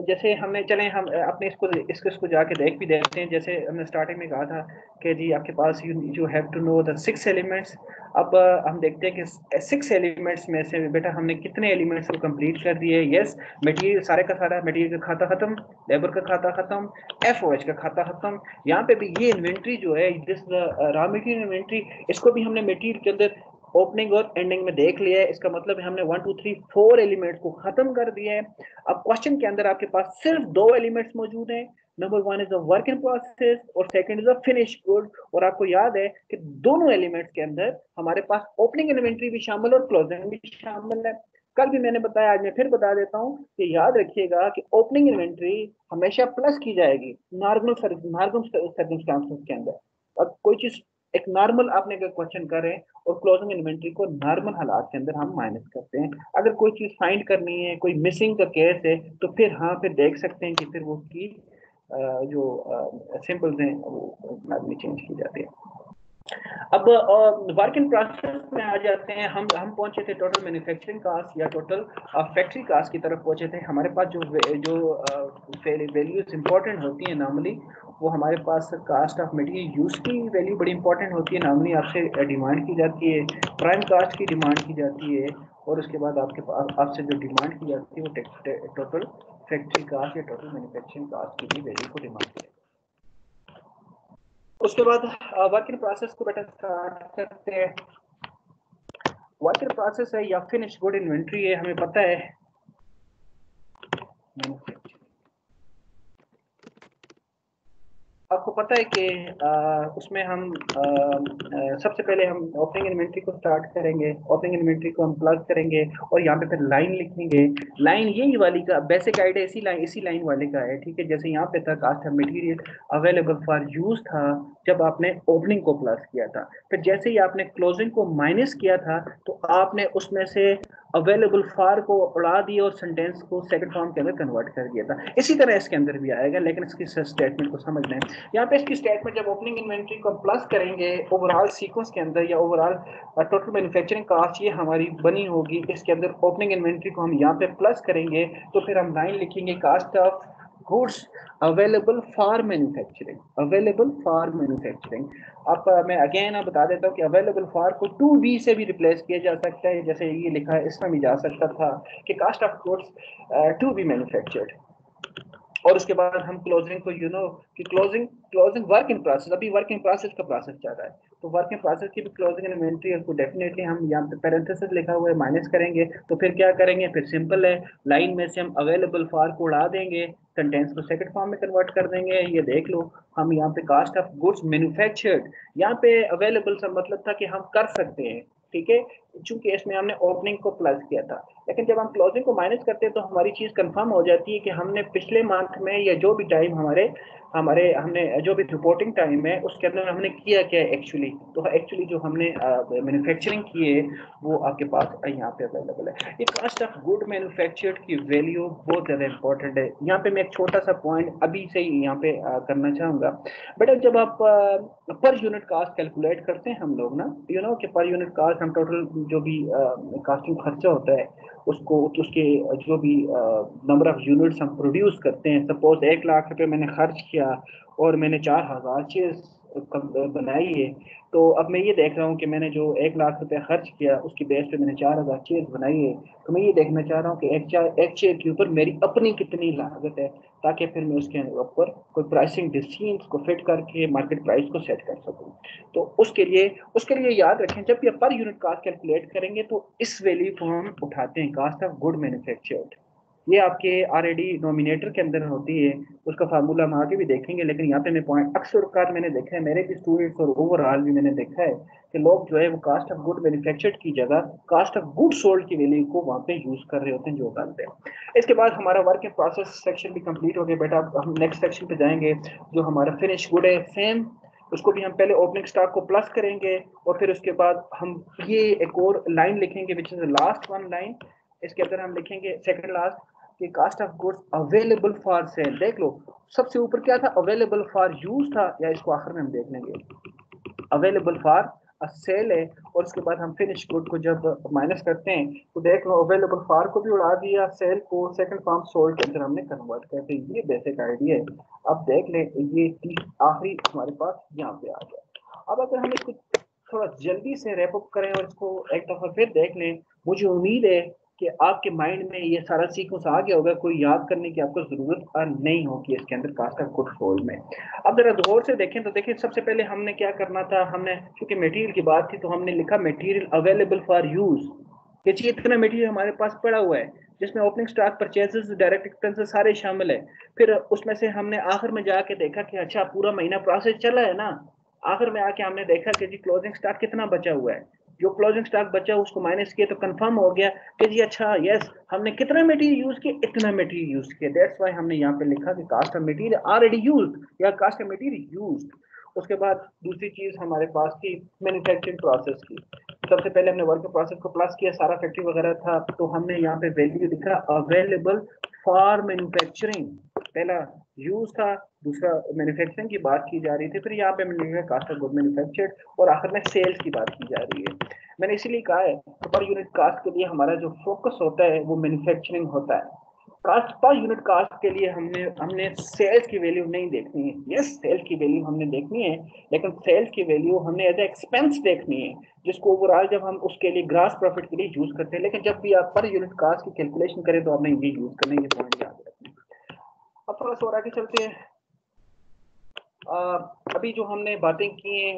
जैसे हमने चले हम अपने इसको जाके देख भी देखते हैं। जैसे हमने स्टार्टिंग में कहा था कि जी आपके पास you have to know the 6 elements. अब हम देखते हैं कि 6 एलिमेंट्स में से बेटा हमने कितने एलिमेंट्स को कंप्लीट कर दिए। यस, मटेरियल सारे का सारा मटेरियल का खाता खत्म, लेबर का खाता खत्म, एफओएच का खाता खत्म। यहाँ पे भी ये इन्वेंट्री जो है, दिस रॉ मटेरियल इन्वेंट्री, इसको भी हमने मटेरियल के अंदर ओपनिंग और एंडिंग में देख लिया है। इसका मतलब है हमने 1 2 3 4 एलिमेंट्स को खत्म कर दिया है। अब क्वेश्चन के अंदर आपके पास सिर्फ 2 एलिमेंट्स मौजूद हैं। Number 1 is a work in process और second is a finish good. और आपको याद है कि दोनों एलिमेंट्स के अंदर हमारे पास ओपनिंग इन्वेंट्री भी शामिल और क्लोजिंग भी शामिल है। कल भी मैंने बताया, आज मैं फिर बता देता हूं कि याद रखिएगा कि ओपनिंग इन्वेंट्री हमेशा प्लस की जाएगी नॉर्मल सर्कमस्टांसेस के अंदर। अब कोई चीज एक नॉर्मल आपने अगर क्वेश्चन करें और क्लोजिंग इन्वेंट्री को नॉर्मल हालात के अंदर हम माइनस करते हैं। अगर कोई चीज फाइंड करनी है, कोई मिसिंग का केस है, तो फिर हाँ फिर देख सकते हैं कि फिर वो उसकी जो सिंपल्स हैं वो बाद में चेंज की जाती है। अब वर्क इन प्रोसेस में आ जाते हैं। हम पहुंचे थे टोटल मैन्युफैक्चरिंग कास्ट या टोटल फैक्ट्री कास्ट की तरफ पहुंचे थे। हमारे पास जो वैल्यूज इंपॉर्टेंट होती हैं नॉर्मली, वो हमारे पास कास्ट ऑफ मटेरियल यूज की वैल्यू बड़ी इंपॉर्टेंट होती है। नॉर्मली आपसे डिमांड की जाती है, प्राइम कास्ट की डिमांड की जाती है, और उसके बाद आपके पास आपसे जो डिमांड की जाती है वो टोटल फैक्ट्री कास्ट या टोटल मैन्युफैक्चरिंग कास्ट की भी वैल्यू को डिमांड की जाती है। उसके बाद वर्क इन प्रोसेस को बेटा स्टार्ट करते हैं। वर्क इन प्रोसेस है या फिनिश गुड इन्वेंट्री है, हमें पता है आपको पता है कि उसमें हम सबसे पहले हम ओपनिंग इन्वेंट्री को स्टार्ट करेंगे। ओपनिंग इन्वेंट्री को हम प्लग करेंगे और यहाँ पे फिर लाइन लिखेंगे। लाइन यही वाली का बेसिक आइडिया इसी लाइन वाले का है, ठीक है। जैसे यहाँ पे था cost of material available for use था, जब आपने ओपनिंग को प्लस किया था। फिर जैसे ही आपने क्लोजिंग को माइनस किया था तो आपने उसमें से अवेलेबल फॉर को उड़ा दिया और सेंटेंस को सेकंड फॉर्म के अंदर कन्वर्ट कर दिया था। इसी तरह इसके अंदर भी आएगा, लेकिन इसकी स्टेटमेंट को समझ लें। यहाँ पे इसकी स्टेटमेंट जब ओपनिंग इन्वेंट्री को प्लस करेंगे ओवरऑल सीक्वेंस के अंदर या ओवरऑल टोटल मैन्युफैक्चरिंग कॉस्ट ये हमारी बनी होगी, इसके अंदर ओपनिंग इन्वेंट्री को हम यहाँ पे प्लस करेंगे तो फिर हम लाइन लिखेंगे cost of goods available for manufacturing, available for manufacturing. अब मैं अगेन बता देता हूँ कि अवेलेबल फॉर को टू बी से भी रिप्लेस किया जा सकता है, जैसे ये लिखा है इसमें भी जा सकता था कि cost of goods to be manufactured. और उसके बाद हम क्लोजिंग को कि closing closing work in process, अभी वर्क इन प्रोसेस का प्रोसेस चल रहा है, तो वर्क इन प्रोसेस की भी क्लोजिंग इन्वेंट्री है, तो डेफिनेटली हम यहाँ पे पैरेंथेसिस लिखा हुआ है माइनस करेंगे। तो फिर क्या करेंगे, फिर सिंपल है, लाइन में से हम अवेलेबल फॉर को उड़ा देंगे, सेंटेंस को सेकंड फॉर्म में कन्वर्ट कर देंगे। ये देख लो, हम यहाँ पे कास्ट ऑफ गुड्स मैन्युफैक्चर्ड, यहाँ पे अवेलेबल का मतलब था कि हम कर सकते हैं, ठीक है, चूंकि इसमें हमने ओपनिंग को प्लस किया था। लेकिन जब हम क्लोजिंग को माइनस करते हैं तो हमारी चीज कंफर्म हो जाती है कि हमने पिछले मंथ में या जो भी टाइम हमारे हमारे हमने जो भी रिपोर्टिंग टाइम है उसके अंदर हमने किया क्या है एक्चुअली। तो एक्चुअली जो हमने मैन्युफैक्चरिंग की है वो आपके पास यहाँ पे अवेलेबल है। ये कास्ट ऑफ गुड मैन्युफैक्चर्ड की वैल्यू बहुत ज्यादा इंपॉर्टेंट है। यहाँ पे मैं एक छोटा सा पॉइंट अभी से ही यहाँ पे करना चाहूंगा। बेटा जब आप पर यूनिट कास्ट कैलकुलेट करते हैं हम लोग ना, कि पर यूनिट कास्ट हम टोटल जो भी कास्टिंग खर्चा होता है उसको उसके जो भी नंबर ऑफ यूनिट्स हम प्रोड्यूस करते हैं, सपोज 1 लाख रुपए मैंने खर्च किया और मैंने 4,000 चीज बनाई है, तो अब मैं ये देख रहा हूँ कि मैंने जो 1 लाख रुपए खर्च किया उसकी बेस पे मैंने 4,000 चेयर बनाई है, तो मैं ये देखना चाह रहा हूँ कि एक चेयर के ऊपर मेरी अपनी कितनी लागत है, ताकि फिर मैं उसके ऊपर कोई प्राइसिंग डिसीजंस को फिट करके मार्केट प्राइस को सेट कर सकूँ। तो उसके लिए याद रखें, जब भी पर यूनिट कास्ट कैलकुलेट करेंगे तो इस वैल्यू को हम उठाते हैं, कास्ट ऑफ गुड मैन्युफैक्चर्ड। ये आपके ऑलरेडी नोमिनेटर के अंदर होती है, उसका फार्मूला हम आगे भी देखेंगे, लेकिन यहाँ पे मैं पॉइंट अक्सर कार मैंने देखा है, मेरे भी स्टूडेंट्स और ओवरऑल भी मैंने देखा है कि लोग जो है वो कास्ट ऑफ गुड मैन्युफैक्चर्ड की जगह कास्ट ऑफ गुड सोल्ड की वैल्यू को वहाँ पे यूज कर रहे होते हैं, जो डालते हैं। इसके बाद हमारा वर्क इन प्रोसेस सेक्शन भी कंप्लीट हो गया बेटा। हम नेक्स्ट सेक्शन पे जाएंगे जो हमारा फिनिश गुड है, सेम उसको भी हम पहले ओपनिंग स्टॉक को प्लस करेंगे और फिर उसके बाद हम ये एक और लाइन लिखेंगे which is last one line. इसके अंदर हम लिखेंगे सेकंड लास्ट कि cost of goods available for sale. देख लो सबसे ऊपर क्या था, अवेलेबल फॉर यूज था, या इसको आखिर में हम देख लेंगे, अवेलेबल फॉर अ सेल है। और उसके बाद हम फिनिश गुड को जब माइनस करते हैं तो देख लो अवेलेबल फॉर को भी उड़ा दिया, सेल को सेकंड फॉर्म सोल्ड के अंदर हमने कन्वर्ट कर दिया। ये बेसिक आइडिया है। अब देख ले ये आखिरी हमारे पास यहाँ पे आ गया। अब अगर हम इसको थोड़ा जल्दी से रैप अप करें और इसको एक दफा फिर देख लें, मुझे उम्मीद है कि आपके माइंड में ये सारा सीक्वेंस आ गया होगा, कोई याद करने की आपको जरूरत नहीं होगी इसके अंदर कास्ट ऑफ गुड सोल्ड में। अब जरा गौर से देखें तो देखिए सबसे पहले हमने क्या करना था, हमने क्योंकि मटेरियल की बात थी तो हमने लिखा मटेरियल अवेलेबल फॉर यूज, कि जी इतना मटेरियल हमारे पास पड़ा हुआ है जिसमें opening stock purchases direct expenses सारे शामिल है। फिर उसमें से हमने आखिर में जाके देखा कि अच्छा पूरा महीना प्रोसेस चला है ना, आखिर में आके हमने देखा कि जी क्लोजिंग स्टॉक कितना बचा हुआ है, जो क्लोजिंग स्टॉक बचा उसको माइनस किया तो कंफर्म हो गया कि जी अच्छा यस हमने कितना मटेरियल यूज किया, इतना मटेरियल यूज किया। दैट्स व्हाई हमने यहाँ पे लिखा कि cost of material already used या कास्ट ऑफ मटेरियल यूज्ड। उसके बाद दूसरी चीज हमारे पास थी मैन्युफैक्चरिंग प्रोसेस की। सबसे पहले हमने वर्क प्रोसेस को प्लस किया, सारा फैक्ट्री वगैरह था, तो हमने यहाँ पे वैल्यू लिखा अवेलेबल फॉर मैन्युफैक्चरिंग। पहला यूज था, दूसरा मैन्युफैक्चरिंग की बात की जा रही थी, फिर यहाँ पे हमने लिखा कास्ट ऑफ गुड मैन्युफैक्चर्ड और आखिर में सेल्स की बात की जा रही है। मैंने इसीलिए कहा है पर यूनिट कास्ट के लिए हमारा जो फोकस होता है वो मैन्युफैक्चरिंग होता है। कास्ट पर यूनिट कास्ट के लिए हमने हमने सेल्स की वैल्यू नहीं देखनी है। यस सेल्स की वैल्यू हमने देखनी है, लेकिन सेल्स की वैल्यू हमने एज ए एक्सपेंस देखनी है, जिसको ओवरऑल जब हम उसके लिए ग्रास प्रॉफिट के लिए यूज करते हैं। लेकिन जब भी आप पर यूनिट कास्ट की कैलकुलेशन करें तो आपने ये यूज करना है, ये पॉइंट याद रखना। अब थोड़ा सा और आगे चलते हैं। अभी जो हमने बातें की हैं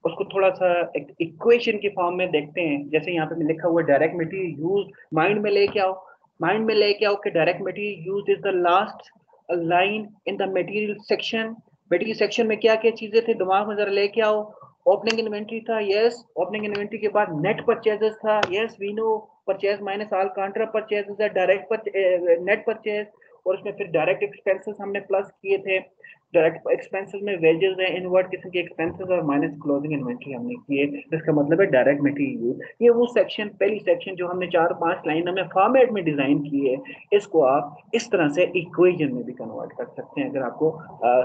उसको थोड़ा सा एक इक्वेशन के फॉर्म में देखते हैं। जैसे यहाँ पे लिखा हुआ डायरेक्ट मटेरियल यूज, माइंड में लेके आओ, माइंड में लेके आओ कि direct material use is the last line in the material section. Material section में क्या क्या चीजें थे दिमाग में जरा लेके आओ। ओपनिंग इन्वेंट्री था, यस ओपनिंग इन्वेंट्री के बाद नेट परचेजेस था, yes we know purchase minus all counter purchases है डायरेक्ट नेट परचेज, और उसमें फिर डायरेक्ट एक्सपेंसेस हमने प्लस किए थे। डायरेक्ट एक्सपेंसेस में वेजेस है, इनवर्ट किस्म के एक्सपेंसेस और माइनस क्लोजिंग इन्वेंट्री हमने की है, इसका मतलब है डायरेक्ट मटेरियल यूज। ये वो सेक्शन, पहली सेक्शन जो हमने 4-5 लाइन हमें फॉर्मेट में डिजाइन की है, इसको आप इस तरह से इक्वेशन में भी कन्वर्ट कर सकते हैं। अगर आपको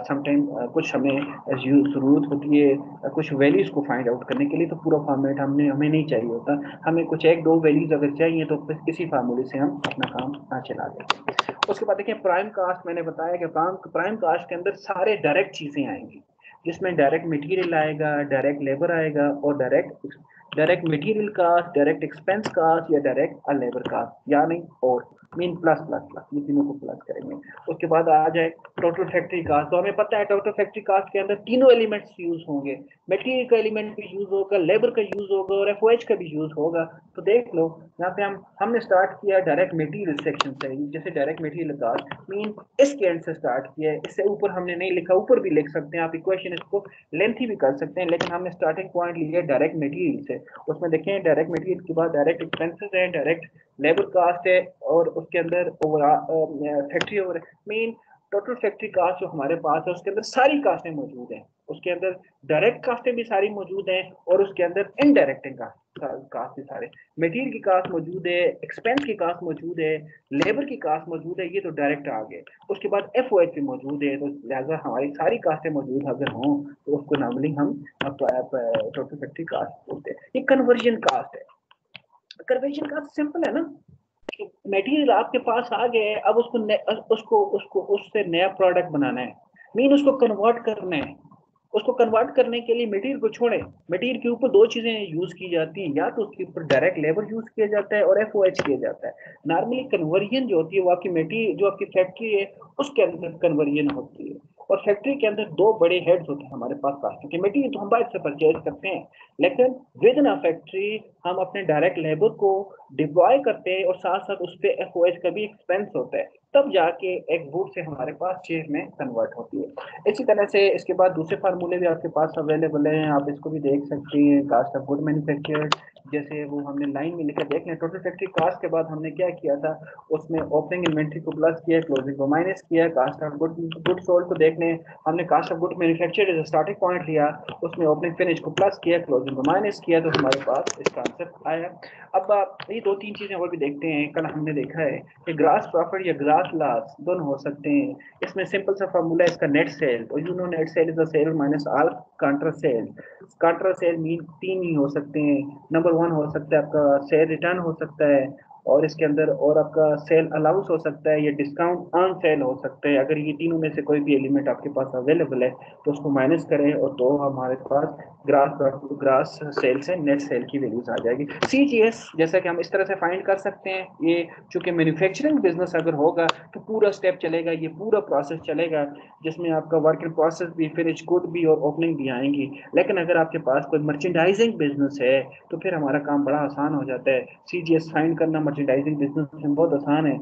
समटाइम कुछ हमें जरूरत होती है कुछ वैल्यूज को फाइंड आउट करने के लिए, तो पूरा फॉर्मेट हमें नहीं चाहिए होता, हमें कुछ एक दो वैल्यूज अगर चाहिए तो किसी फार्मूले से हम अपना काम चला देते हैं। उसके बाद देखिए प्राइम कास्ट, मैंने बताया कि प्राइम कास्ट के अंदर सारे डायरेक्ट चीजें आएंगी, जिसमें डायरेक्ट मटेरियल आएगा, डायरेक्ट लेबर आएगा और direct direct material cost, direct expense cost या डायरेक्ट लेबर कास्ट, या नहीं और मीन प्लस प्लस प्लस, ये तीनों को प्लस करेंगे। उसके बाद आ जाए टोटल फैक्ट्री कास्ट, तो हमें पता है टोटल फैक्ट्री कास्ट के अंदर तीनों एलिमेंट्स यूज होंगे, मटेरियल का एलिमेंट भी यूज होगा, लेबर का यूज होगा और एफओएच का भी यूज होगा। तो देख लो यहाँ पे हमने स्टार्ट किया डायरेक्ट मटेरियल सेक्शन से, जैसे डायरेक्ट मटेरियल कास्ट मीन इसके एंड से स्टार्ट किया है, इससे ऊपर हमने नहीं लिखा, ऊपर भी लिख सकते हैं आप, इक्वेशन इसको लेंथी भी कर सकते हैं, लेकिन हमने स्टार्टिंग पॉइंट लिया डायरेक्ट मटेरियल से। उसमें देखें डायरेक्ट मटेरियल के बाद डायरेक्ट एक्सपेंसेस है, डायरेक्ट लेबर कास्ट है और उसके अंदर factory over mean total factory cost जो हमारे पास है उसके अंदर सारी कास्टें मौजूद हैं, उसके अंदर डायरेक्ट कास्टें भी सारी मौजूद हैं और उसके अंदर इनडायरेक्ट कास्ट भी सारे, मटेरियल की कास्ट मौजूद है, एक्सपेंस की कास्ट मौजूद है, लेबर की कास्ट मौजूद है, ये तो डायरेक्ट आ गए। उसके बाद एफओएच भी मौजूद है, तो लिहाजा हमारी सारी कास्टें मौजूद अगर हों तो उसको नॉर्मली हम टोटल फैक्ट्री कास्ट बोलते हैं। ये कन्वर्जन कास्ट है। कन्वर्जन कास्ट सिंपल है ना, मटेरियल आपके पास आ गए, अब उसको उससे नया प्रोडक्ट बनाना है, मीन उसको कन्वर्ट करना है। उसको कन्वर्ट करने के लिए मटेरियल को छोड़े, मटेरियल के ऊपर दो चीजें यूज की जाती हैं, या तो उसके ऊपर डायरेक्ट लेबर यूज किया जाता है और एफओएच किया जाता है। नॉर्मली कन्वर्जन जो होती है वो आपकी मटेरियल जो आपकी फैक्ट्री है उसके अंदर कन्वर्जन होती है, और फैक्ट्री के अंदर दो बड़े हेड्स होते हैं हमारे पास कास्टिंग के। मटेरियल तो हम बाहर से परचेज करते हैं, लेकिन विद इन अ फैक्ट्री हम अपने डायरेक्ट लेबर को डिप्लॉय करते हैं और साथ साथ उस पर एफओएच का भी एक्सपेंस होता है, तब जाके एक वुड से हमारे पास चेयर में कन्वर्ट होती है। इसी तरह से इसके बाद दूसरे फार्मूले भी आपके पास अवेलेबल हैं, आप इसको भी देख सकते हैं। कास्ट ऑफ गुड मैन्युफैक्चर्ड, जैसे वो हमने लाइन में लिखा, देख लें टोटल फैक्ट्री कास्ट के बाद हमने क्या किया था, उसमें ओपनिंग इन्वेंट्री को प्लस किया, क्लोजिंग को माइनस किया। कास्ट ऑफ गुड सोल्ड को देख लें, हमने cost of good manufactured as starting point लिया, उसमें ओपनिंग फिनिश को प्लस किया, क्लोजिंग को माइनस किया, तो हमारे पास इसका आंसर आया। अब ये दो तीन चीजें और भी देखते हैं। कल हमने देखा है कि ग्रास प्रॉफिट या ग्रास लॉस दोनों हो सकते हैं। इसमें सिंपल सा फॉर्मूला है इसका, नेट सेल, तो you know net sale is the sale minus all contra sale. Contra sale mean तीन ही हो सकते हैं, नंबर वन हो सकता है आपका सेल रिटर्न हो सकता है, और इसके अंदर और आपका सेल अलाउंस हो सकता है, या डिस्काउंट ऑन सेल हो सकता है। अगर ये तीनों में से कोई भी एलिमेंट आपके पास अवेलेबल है तो उसको माइनस करें और तो हमारे पास ग्रास सेल से नेट सेल की वैल्यूज आ जाएगी। सीजीएस जैसा कि हम इस तरह से फाइंड कर सकते हैं, ये चूंकि मैन्युफैक्चरिंग बिजनेस अगर होगा तो पूरा स्टेप चलेगा, ये पूरा प्रोसेस चलेगा, जिसमें आपका वर्क इन प्रोसेस भी, फिनिश गुड भी और ओपनिंग भी आएंगी। लेकिन अगर आपके पास कोई मर्चेंडाइजिंग बिजनेस है तो फिर हमारा काम बड़ा आसान हो जाता है। सीजीएस फाइंड करना मर्चेंडाइजिंग बिजनेस में बहुत आसान है,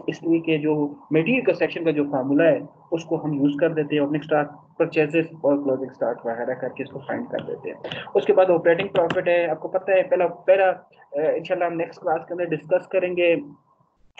इसलिए कि जो मटेरियल का सेक्शन का जो फार्मूला है उसको हम यूज कर देते हैं, ओपनिंग स्टॉक परचेजेस और क्लोजिंग स्टॉक वगैरह करके इसको फाइंड कर देते हैं। उसके बाद ऑपरेटिंग प्रॉफिट है, आपको पता है पहला पहला इंशाल्लाह हम नेक्स्ट क्लास के अंदर डिस्कस करेंगे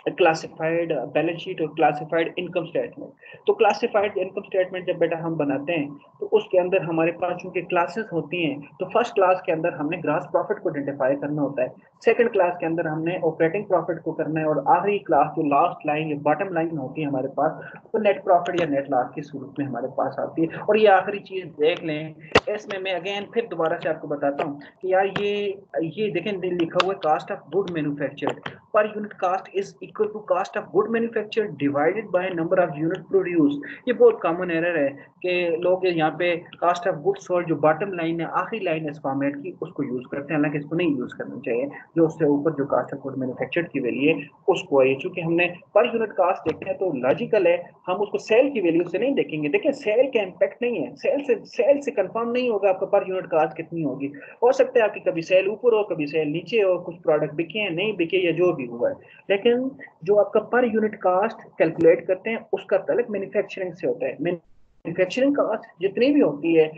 क्लासिफाइड बैलेंस शीट और क्लासिफाइड इनकम स्टेटमेंट। तो क्लासिफाइड इनकम स्टेटमेंट जब बेटा हम बनाते हैं तो उसके अंदर हमारे पास चूंकि क्लासेस होती हैं, तो फर्स्ट क्लास के अंदर हमने ग्रॉस प्रॉफिट को आइडेंटिफाई करना होता है, सेकंड क्लास के अंदर हमने ऑपरेटिंग प्रॉफिट को करना है, और आखिरी क्लास जो लास्ट लाइन या बॉटम लाइन होती है हमारे पास, तो नेट प्रॉफिट या नेट लॉस की सूरत में हमारे पास आती है। और ये आखिरी चीज देख लें, इसमें मैं अगेन फिर दोबारा से आपको बताता हूँ कि यार ये देखें लिखा हुआ है cost of good manufactured, per unit cost is equal to cost of good manufacture divided by number of unit produce. ये बहुत कॉमन एरर है कि लोग यहाँ पे कास्ट ऑफ गुड सोल्ड जो बॉटम लाइन है, आखिरी लाइन है इस फॉर्मेट की, उसको यूज करते हैं, हालांकि इसको नहीं यूज करना चाहिए। जो उससे ऊपर जो कास्ट ऑफ गुड मैन्युफैक्चर की वैल्यू है उसको है, चूंकि हमने पर यूनिट कास्ट देखते हैं तो लॉजिकल है हम उसको सेल की वैल्यू से नहीं देखेंगे। देखिए सेल का इम्पैक्ट नहीं है, सेल से कंफर्म नहीं होगा आपका पर यूनिट कास्ट कितनी होगी। हो सकता है आपकी कभी सेल ऊपर हो, कभी सेल नीचे हो, कुछ प्रोडक्ट बिके हैं नहीं बिके, या जो भी हुआ है, लेकिन जो आपका पर यूनिट कास्ट कैलकुलेट करते हैं उसका तलक मैन्युफैक्चरिंग से होता है। मैन्युफैक्चरिंग कास्ट जितनी भी होती है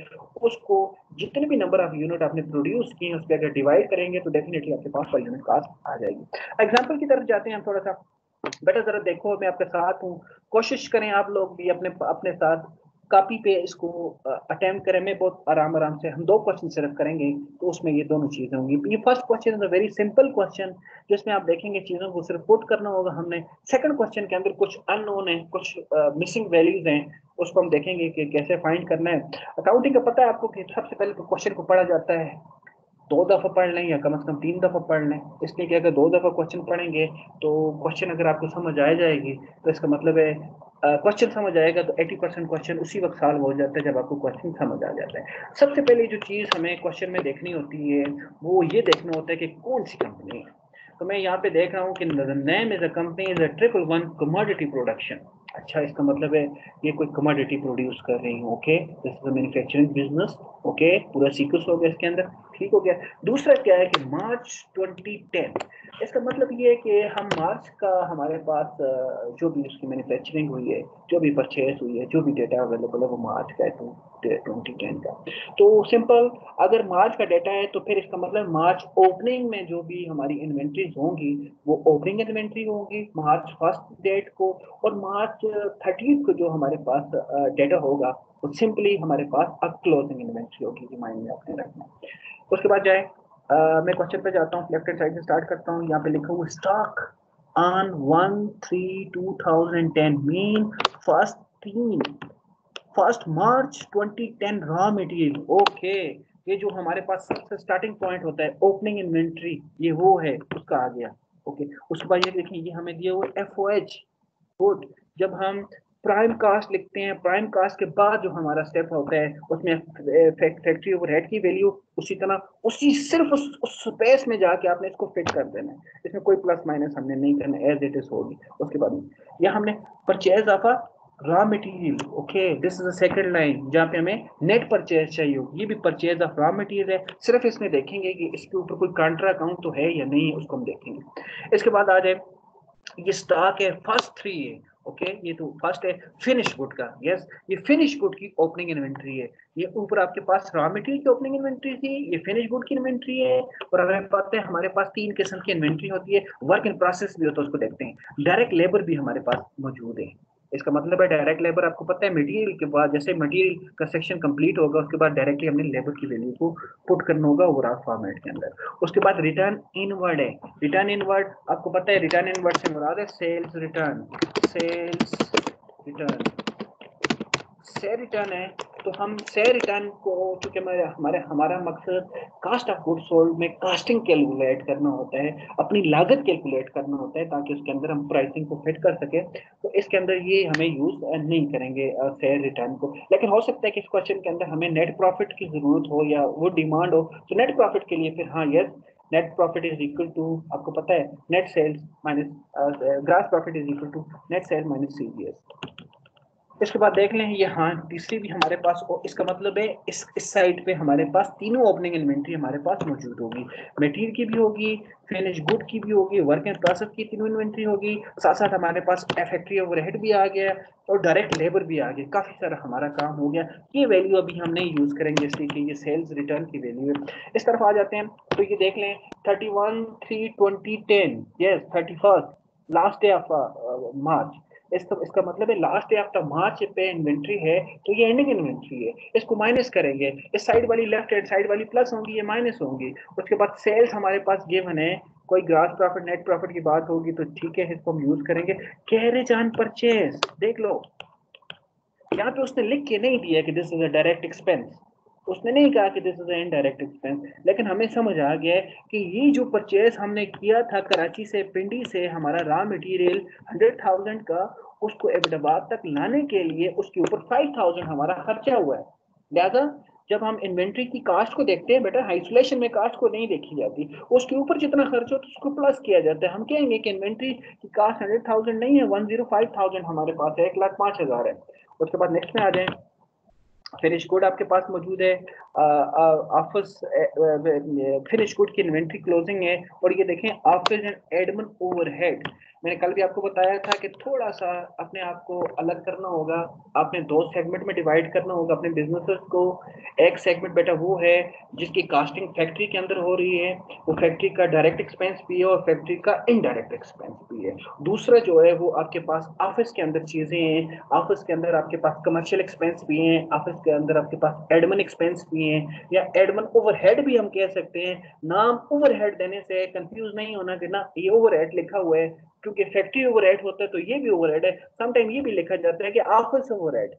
उसको जितने भी नंबर ऑफ यूनिट आपने प्रोड्यूस किए उसके अगर डिवाइड करेंगे तो डेफिनेटली आपके पास पर यूनिट कास्ट आ जाएगी। एग्जांपल की तरफ जाते हैं हम थोड़ा सा। बेटा जरा देखो मैं आपके साथ हूँ, कोशिश करें आप लोग भी अपने अपने साथ कॉपी पे इसको अटेम्प्ट करें में बहुत आराम आराम से हम 2 क्वेश्चन सिर्फ करेंगे, तो उसमें ये दोनों चीजें होंगी। ये first question is a very simple question, जिसमें आप देखेंगे चीजों को सिर्फ पुट करना होगा हमने। सेकंड क्वेश्चन के अंदर कुछ अननोन है, कुछ मिसिंग वैल्यूज हैं, उसको हम देखेंगे कि कैसे फाइंड करना है। अकाउंटिंग का पता है आपको कि सबसे पहले तो क्वेश्चन को पढ़ा जाता है, 2 दफा पढ़ लें या कम से कम 3 दफा पढ़ लें। इसलिए कि अगर 2 दफा क्वेश्चन पढ़ेंगे तो क्वेश्चन अगर आपको समझ आ जाएगी तो इसका मतलब है क्वेश्चन समझ आएगा तो 80% क्वेश्चन उसी वक्त सॉल्व हो जाता है जब आपको क्वेश्चन समझ आ जाता है। सबसे पहले जो चीज हमें क्वेश्चन में देखनी होती है वो ये देखना होता है कि कौन सी कंपनी है। तो मैं यहाँ पे देख रहा हूँ कि name is a company is a 111 commodity production. अच्छा, इसका मतलब है ये कोई कमोडिटी प्रोड्यूस कर रही है। Okay, this is a manufacturing business. Okay, पूरा सीक्वेंस हो गया इसके अंदर, ठीक हो गया। दूसरा क्या है कि मार्च 2010, इसका मतलब ये है कि हम मार्च का हमारे पास जो भी उसकी मैन्युफैक्चरिंग हुई है, जो भी परचेज हुई है, जो भी डेटा अवेलेबल है वो मार्च का है, 2010 का। तो सिंपल, अगर मार्च का डेटा है तो फिर इसका मतलब मार्च ओपनिंग में जो भी हमारी इन्वेंट्रीज होंगी वो ओपनिंग इन्वेंट्री होंगी मार्च फर्स्ट डेट को, और मार्च 30 को जो हमारे पास डेटा होगा वो सिंपली हमारे पास अब क्लोजिंग इन्वेंट्री होगी, ये माइंड में आपने रखना। उसके बाद जाए मैं क्वेश्चन पे जाता हूँ, लेफ्ट हैंड साइड से स्टार्ट करता हूँ। यहाँ पे लिखा हुआ stock on 1/3/2010 mean first March 2010 raw material. Okay, ये जो हमारे पास सबसे स्टार्टिंग पॉइंट होता है ओपनिंग इन्वेंट्री, ये वो है, उसका आ गया। ओके, उसके बाद ये देखिए ये हमें दिया हुआ एफओएच गुड। जब हम प्राइम कास्ट लिखते हैं, प्राइम कास्ट के बाद जो हमारा स्टेप होता है उसमें फैक्ट्री ओवरहेड की वैल्यू उसी तरह उसी सिर्फ उस स्पेस में जाके आपने इसको फिट कर देना है, इसमें कोई प्लस माइनस हमने नहीं करना, एज इट इज होगी। उसके बाद यह हमने purchase of raw material. Okay, this is the second line जहाँ पे हमें नेट परचेज चाहिए होगी, ये भी परचेज ऑफ रॉ मटेरियल है। सिर्फ इसमें देखेंगे कि इसके ऊपर कोई कांट्रा अकाउंट तो है या नहीं है, उसको हम देखेंगे। इसके बाद आ जाए ये स्टॉक है फर्स्ट 3 है। ओके, ये तो फर्स्ट है फिनिश गुड का। यस, ये फिनिश गुड की ओपनिंग इन्वेंट्री है। ये ऊपर आपके पास रॉ मटेरियल की ओपनिंग इन्वेंट्री थी, ये फिनिश गुड की इन्वेंट्री है। और अगर पता है हमारे पास 3 किस्म की इन्वेंट्री होती है, वर्क इन प्रोसेस भी होता है, उसको देखते हैं। डायरेक्ट लेबर भी हमारे पास मौजूद है। इसका मतलब है डायरेक्ट लेबर आपको पता है मटेरियल के बाद, जैसे मटेरियल का सेक्शन कंप्लीट होगा उसके बाद डायरेक्टली हमने लेबर की वैल्यू को पुट करना होगा ओवरऑल फॉर्मेट के अंदर। उसके बाद रिटर्न इनवर्ड है। रिटर्न इनवर्ड आपको पता है, रिटर्न इनवर्ड से मुराद है सेल्स रिटर्न। सेल्स रिटर्न से रिटर्न है, तो हम से रिटर्न को, क्योंकि हमारा मकसद कास्ट ऑफ गुड सोल्ड में कास्टिंग कैलकुलेट करना होता है, अपनी लागत कैलकुलेट करना होता है ताकि उसके अंदर हम प्राइसिंग को फिट कर सके। तो इसके अंदर ये हमें यूज नहीं करेंगे शेयर रिटर्न को। लेकिन हो सकता है कि इस क्वेश्चन के अंदर हमें नेट प्रॉफिट की जरूरत हो या वो डिमांड हो, तो नेट प्रॉफिट के लिए फिर हाँ yes, net profit is equal to, आपको पता है, net sales minus gross profit is equal to net sale minus CGS. इसके बाद देख लें ये हाँ तीसरी भी हमारे पास, इसका मतलब है इस साइड पे हमारे पास तीनों ओपनिंग इन्वेंट्री हमारे पास मौजूद होगी। मटेरियल की भी होगी, फिनिश गुड की भी होगी, वर्क इन प्रोसेस की तीनों इन्वेंट्री होगी, साथ साथ हमारे पास फैक्ट्री ओवरहेड भी आ गया और डायरेक्ट लेबर भी आ गया। काफी सारा हमारा काम हो गया। ये वैल्यू अभी हम नहीं यूज करेंगे इसलिए कि ये सेल्स रिटर्न की वैल्यू है। इस तरफ आ जाते हैं तो ये देख लें 31/3/2010, yes 31st last day of March. इसका मतलब है लास्ट डे आफ्टर मार्च पे इन्वेंट्री है तो ये एंडिंग इन्वेंट्री है। इसको माइनस करेंगे, इस साइड वाली लेफ्ट हैंड साइड वाली प्लस होंगी, ये माइनस होंगी। उसके बाद सेल्स हमारे पास गिवन है, कोई ग्रॉस प्रॉफिट नेट प्रॉफिट की बात होगी तो ठीक है, इसको हम यूज करेंगे। कैरेज ऑन परचेज देख लो, यहाँ पे उसने लिख के नहीं दिया कि this is a direct expense, उसने नहीं कहा कि दिस इज इनडायरेक्ट एक्सपेंस, लेकिन हमें समझ आ गया है कि ये जो परचेज हमने किया था कराची से, पिंडी से, हमारा रॉ मटेरियल 100,000 का, उसको अहमदाबाद तक लाने के लिए उसके ऊपर 5,000 हमारा खर्चा हुआ है। लिहाजा जब हम इन्वेंट्री की कास्ट को देखते हैं बेटा, आइसोलेशन में कास्ट को नहीं देखी जाती, उसके ऊपर जितना खर्च हो तो उसको प्लस किया जाता है। हम कहेंगे कि इन्वेंट्री की कास्ट 100,000 नहीं है, 105,000 हमारे पास है, 1,05,000 है। उसके बाद नेक्स्ट में आ जाए, फिनिश गुड आपके पास मौजूद है, ऑफिस फिनिश गुड की इन्वेंट्री क्लोजिंग है, और ये देखें ऑफिस एंड एडमिन ओवरहेड। मैंने कल भी आपको बताया था कि थोड़ा सा अपने आप को अलग करना होगा, आपने दो सेगमेंट में डिवाइड करना होगा अपने बिजनेसेस को। एक सेगमेंट बेटा वो है जिसकी कास्टिंग फैक्ट्री के अंदर हो रही है, वो फैक्ट्री का डायरेक्ट एक्सपेंस भी है और फैक्ट्री का इनडायरेक्ट एक्सपेंस भी है। दूसरा जो है वो आपके पास ऑफिस के अंदर चीजें हैं, ऑफिस के अंदर आपके पास कमर्शियल एक्सपेंस भी हैं, ऑफिस के अंदर आपके पास एडमिन एक्सपेंस भी हैं, या एडमिन ओवरहेड भी हम कह सकते हैं। नाम ओवरहेड देने से कंफ्यूज नहीं होना कि ना ये ओवरहेड लिखा हुआ है, क्योंकि फैक्ट्री ओवरहेड होता है तो ये भी ओवरहेड है। समटाइम ये भी लिखा जाता है कि ऑफिस ओवरहेड,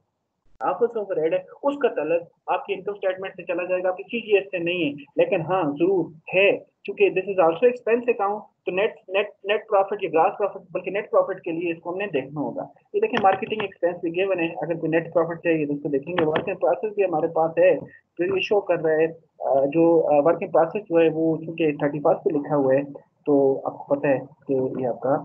ऑफिस ओवरहेड है, उसका तलब आपकी इनकम स्टेटमेंट से चला जाएगा, आपकी सीजीएस से नहीं है। लेकिन हाँ जरूर है, क्योंकि this is also expense account, तो नेट नेट नेट प्रॉफिट या ग्रास प्रॉफिट, बल्कि नेट प्रॉफिट के लिए इसको हमने देखना होगा। ये देखिए मार्केटिंग एक्सपेंस भी गिवन है, अगर कोई नेट प्रॉफिट चाहिए तो उसको देखेंगे। वर्किंग प्रोसेस भी हमारे पास है, तो ये शो कर रहा है जो वर्किंग प्रोसेस जो है वो चूंकि 31 पे लिखा हुआ है, तो आपको पता है कि ये आपका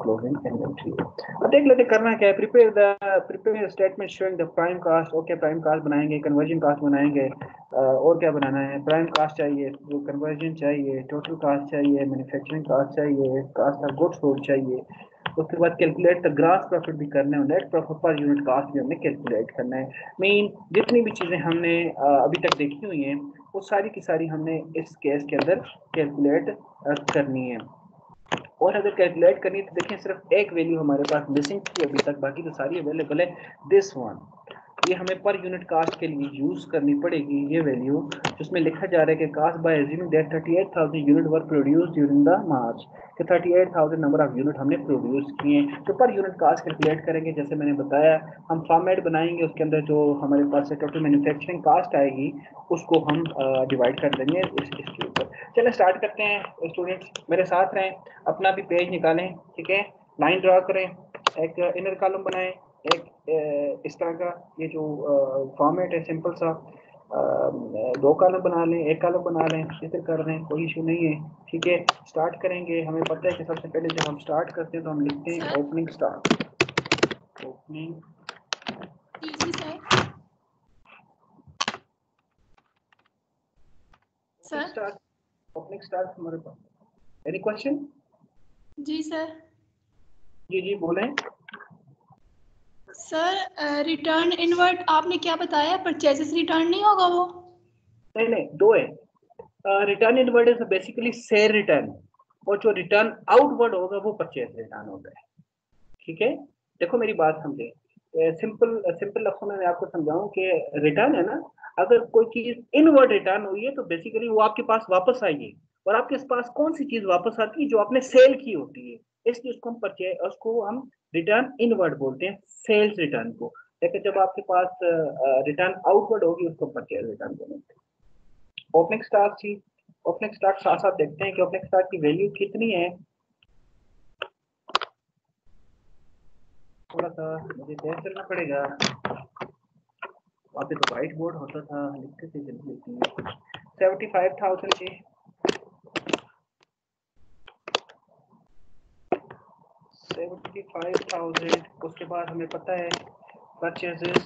क्लोजिंग इन्वेंट्री। अब देख लेते करना क्या है। Prepare statement showing the prime cost. Okay, prime cost बनाएंगे, कन्वर्जन कास्ट बनाएंगे, और क्या बनाना है? प्राइम कास्ट चाहिए, वो कन्वर्जन चाहिए, टोटल कास्ट चाहिए, मैन्युफैक्चरिंग कास्ट चाहिए, कास्ट ऑफ गुड्स सोल्ड चाहिए। उसके बाद कैलकुलेट द ग्रास प्रॉफिट भी करना है, net profit per unit cost भी हमने कैलकुलेट करना है। मेन जितनी भी चीजें हमने अभी तक देखी हुई हैं वो सारी की सारी हमने इस केस के अंदर कैलकुलेट करनी है। और अगर कैलकुलेट करनी है तो देखिए सिर्फ एक वैल्यू हमारे पास मिसिंग थी अभी तक, बाकी तो सारी अवेलेबल है। दिस वन, ये हमें पर यूनिट कास्ट के लिए यूज करनी पड़ेगी ये वैल्यू, जिसमें लिखा जा रहा है कि cost by assuming that 38,000 unit were produced during the March, कि 38,000 नंबर ऑफ यूनिट हमने प्रोड्यूस किए। तो पर यूनिट कास्ट कैलकुलेट करेंगे, जैसे मैंने बताया हम फॉर्मेट बनाएंगे, उसके अंदर जो हमारे पास टोटल मैन्युफैक्चरिंग कास्ट आएगी उसको हम डिवाइड कर देंगे इसके ऊपर। चलिए स्टार्ट करते हैं स्टूडेंट्स, मेरे साथ रहें, अपना भी पेज निकालें, ठीक है, लाइन ड्रा करें, एक इनर कॉलम बनाएं, एक इस तरह का ये जो फॉर्मेट है सिंपल सा, दो कॉलम बना लें, एक कॉलम बना लें, इधर कर दें, कोई इशू नहीं है। ठीक है, स्टार्ट करेंगे। हमें पता है कि सबसे पहले जब हम स्टार्ट करते हैं तो हम लिखते हैं opening start, opening start, opening start हमारे पास। Any question? जी सर। जी जी बोलें सर रिटर्न इनवर्ट आपने क्या बताया, परचेजेस रिटर्न नहीं होगा वो? नहीं नहीं, दो है। Return inward is basically cell return, और जो रिटर्न आउटवर्ड होगा वो परचेज रिटर्न होता है। ठीक है, देखो मेरी बात समझे, सिंपल सिंपल लफ्जों में मैं आपको समझाऊं कि रिटर्न है ना, अगर कोई चीज इनवर्ड रिटर्न हुई है तो बेसिकली वो आपके पास वापस आएगी, और आपके पास कौन सी चीज वापस आती है? जो आपने सेल की होती है, इसलिए उसको हम परचेज, उसको हम रिटर्न इनवर्ड बोलते हैं, सेल्स रिटर्न को। लेकिन जब आपके पास रिटर्न आउटवर्ड होगी उसको परचेज रिटर्न बोलते हैं। ओपनिंग स्टॉक की, ओपनिंग स्टॉक साथ साथ देखते हैं कि ओपनिंग स्टॉक की वैल्यू कितनी है। थोड़ा सा मुझे तेज चलना पड़ेगा, वहाँ पे तो व्हाइट बोर्ड होता था, लिखते थे जल्दी जल्दी। 75,000 जी, 75,000। उसके बाद हमें पता है परचेजेस,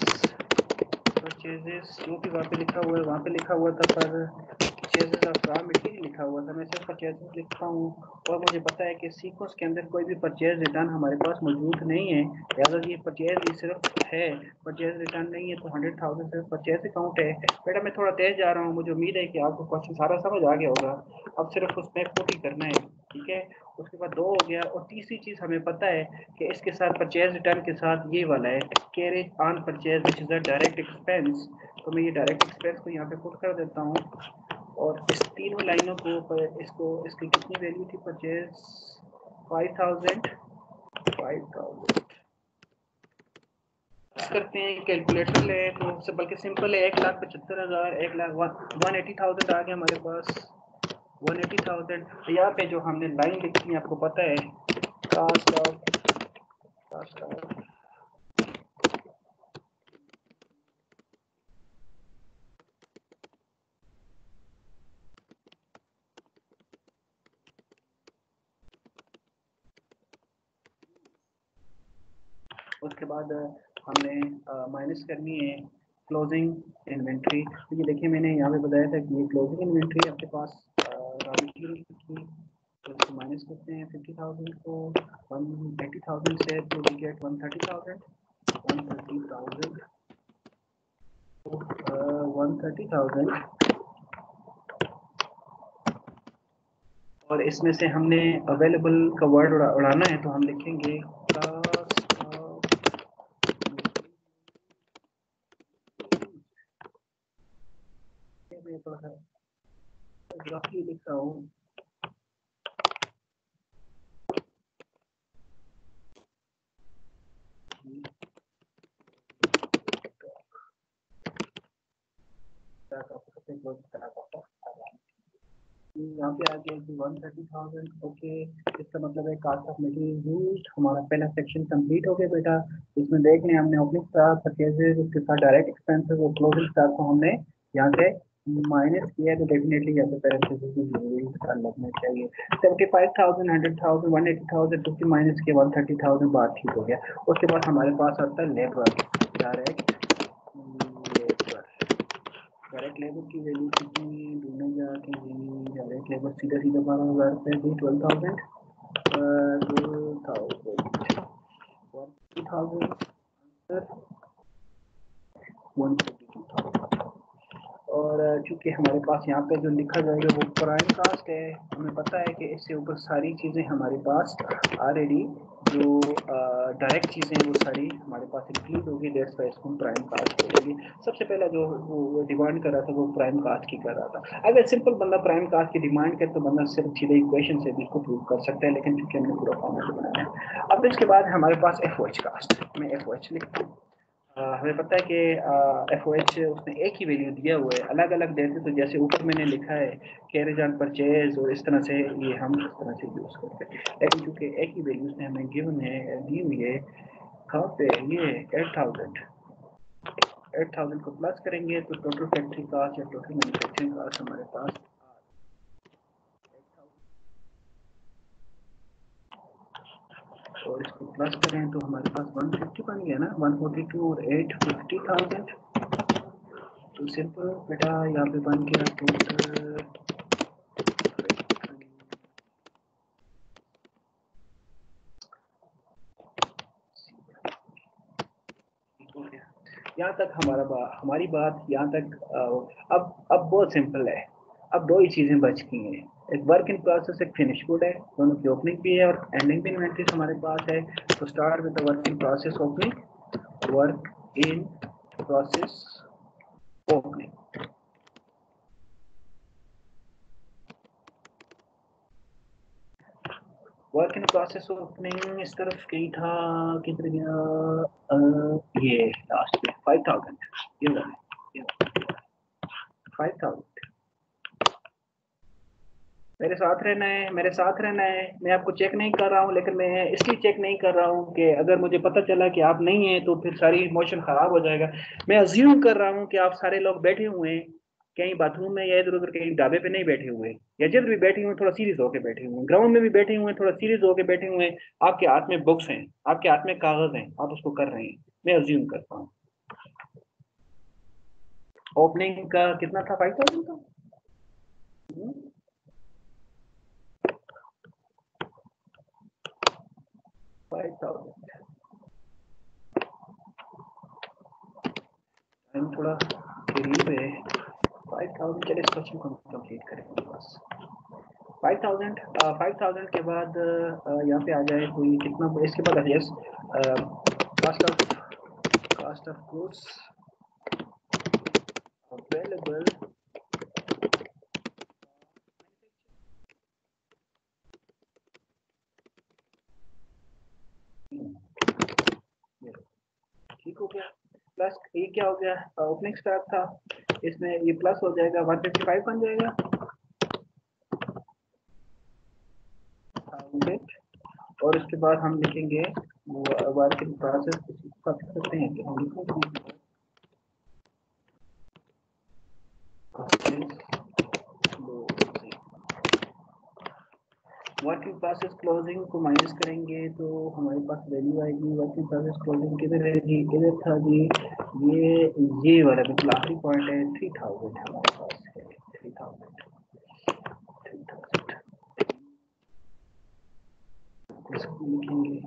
परचेजेस जो भी वहाँ पे लिखा हुआ है, वहाँ पे लिखा हुआ था पर परचेजेस ऑफ रॉ मटेरियल लिखा हुआ था, मैं सिर्फ परचेजेस लिखता हूँ। और मुझे पता है कि सीक्वेंस के अंदर कोई भी परचेज रिटर्न हमारे पास मौजूद नहीं है, लिहाजा ये परचेज ये सिर्फ है, परचेज रिटर्न नहीं है, तो 100,000 सिर्फ परचेज अकाउंट है। बेटा मैं थोड़ा तेज जा रहा हूँ, मुझे उम्मीद है कि आपको क्वेश्चन सारा समझ आ गया होगा, अब सिर्फ उसमें कोट ही करना है। ठीक है, उसके बाद दो हो गया। और तीसरी चीज हमें पता है कि इसके साथ परचेज रिटर्न के साथ ये वाला है carriage on purchase which is a direct expense, तो मैं ये डायरेक्ट एक्सपेंस को यहाँ पे पुट कर देता हूँ। और इस तीनों लाइनों को इसको इसकी कितनी वैल्यू थी? परचेज 5,000, 5,000 करते हैं, कैलकुलेटर ले तो बल्कि सिंपल है, 1,75,000, 1,80,000 आ गया हमारे पास, 180,000। यहाँ पे जो हमने लाइन लिखी है आपको पता है, कास्ट ऑफ उसके बाद हमने माइनस करनी है क्लोजिंग इन्वेंट्री। तो ये देखिए मैंने यहाँ पे बताया था कि ये क्लोजिंग इन्वेंट्री आपके पास रॉ मटेरियल की तो इसको माइनस करते हैं 50,000 को 180,000 से, तो वी गेट 130,000 130,000 और इसमें से हमने अवेलेबल का वर्ड उड़ाना है, तो हम लिखेंगे रफली लिख रहा हूँ, यहाँ पे आ गया 130,000। ओके, इसका मतलब है कास्ट ऑफ मटेरियल यूज्ड। हमारा पहला सेक्शन कंप्लीट हो गया बेटा। इसमें देख लें हमने ओपनिंग स्टॉक, परचेजेस, उसके साथ डायरेक्ट एक्सपेंसेस और क्लोजिंग स्टॉक को हमने यहाँ से माइनस किया, तो डेफिनेटली यहाँ पे पैरेंथेसिस में जरूरी लगना चाहिए। 75,000, 100,000, 180,000 उसकी माइनस किया, 130,000, बात ठीक हो गया। उसके बाद हमारे पास आता है लेबर, डायरेक्ट लेबर की वैल्यू कितनी ढूंढने जाके, डायरेक्ट लेबर सीधा 12,000 रुपये दी, 12,000 और चूंकि हमारे पास यहाँ पे जो लिखा जाएगा वो प्राइम कास्ट है, हमें पता है कि इससे ऊपर सारी चीज़ें हमारे पास ऑलरेडी जो डायरेक्ट चीज़ें हैं वो सारी हमारे पास इंक्लूड होगी, दैट्स व्हाई इसको प्राइम कास्ट बोलेंगे। सबसे पहला जो वो डिमांड कर रहा था वो प्राइम कास्ट की कर रहा था। अगर सिंपल बंदा प्राइम कास्ट की डिमांड करे तो बंदा सिर्फ सीधे इक्वेशन से भी इसको प्रूव कर सकता है, लेकिन चूंकि हमने पूरा फॉर्मूला बनाया है। अब इसके बाद हमारे पास एफओएच कास्ट, मैं एफओएच लिखता हूँ। हमें पता है कि एफओएच उसने एक ही वैल्यू दिया हुआ है, अलग अलग देते तो जैसे ऊपर मैंने लिखा है कैरेज ऑन परचेज और इस तरह से ये हम इस तरह से यूज करते हैं, लेकिन चूंकि एक ही वैल्यू उसने हमें गिवन है, दी हुई है, कहाँ पे ये 8,000 को प्लस करेंगे तो टोटल फैक्ट्री कास्ट या टोटल मैन्युफैक्चरिंग कास्ट हमारे पास, और इसको प्लस करें तो हमारे पास 150 बन गया ना, 142 और 8 50,000। तो सिंपल बेटा यहाँ पे बन गया टोटल यहाँ तक हमारी बात यहाँ तक। अब बहुत सिंपल है, अब दो ही चीजें बच गई हैं, एक वर्क इन प्रोसेस, एक फिनिश गुड है, दोनों की ओपनिंग भी है और एंडिंग भी इन्वेंट्री हमारे पास है। तो start with the work in process opening, work in process opening. Work in process opening इस तरफ गई था, किधर गया, ये लास्ट में 5,000, ये 5,000। मेरे साथ रहना है, मेरे साथ रहना है। मैं आपको चेक नहीं कर रहा हूँ, लेकिन मैं इसलिए चेक नहीं कर रहा हूँ कि अगर मुझे पता चला कि आप नहीं हैं तो फिर सारी इमोशन खराब हो जाएगा। मैं अज्यूम कर रहा हूँ कि आप सारे लोग बैठे हुए हैं, कहीं बाथरूम में या इधर उधर कहीं ढाबे पे नहीं बैठे हुए, या जिधर भी बैठे हुए थोड़ा सीरियस होकर बैठे हुए, ग्राउंड में भी बैठे हुए थोड़ा सीरियस होकर बैठे हुए। आपके हाथ में बुक्स हैं, आपके हाथ में कागज हैं, आप उसको कर रहे हैं, मैं अज्यूम करता हूँ। ओपनिंग का कितना था, 5,000 था। 5,000 थोड़ा करीब है। 5,000 चलिए इस क्वेश्चन को कंप्लीट करेंगे बस। 5,000 के बाद यहाँ पे आ जाए कोई कितना, इसके बाद yes cost of goods available ठीक हो गया। प्लस ये क्या हो गया, ओपनिंग स्टॉक था, इसमें ये प्लस हो जाएगा 155 बन जाएगा। और इसके बाद हम लिखेंगे वर्क इन प्रोसेस सकते हैं कि हम वर्क इन प्रोसेस क्लोजिंग को माइनस करेंगे तो हमारे पास वैल्यू आएगी। वर्क इन प्रोसेस क्लोजिंग किधर है जी, इधर था जी, ये वाला बिल्कुल आखिरी पॉइंट है, 3,000 हमारे पास है, 3,000। लिखेंगे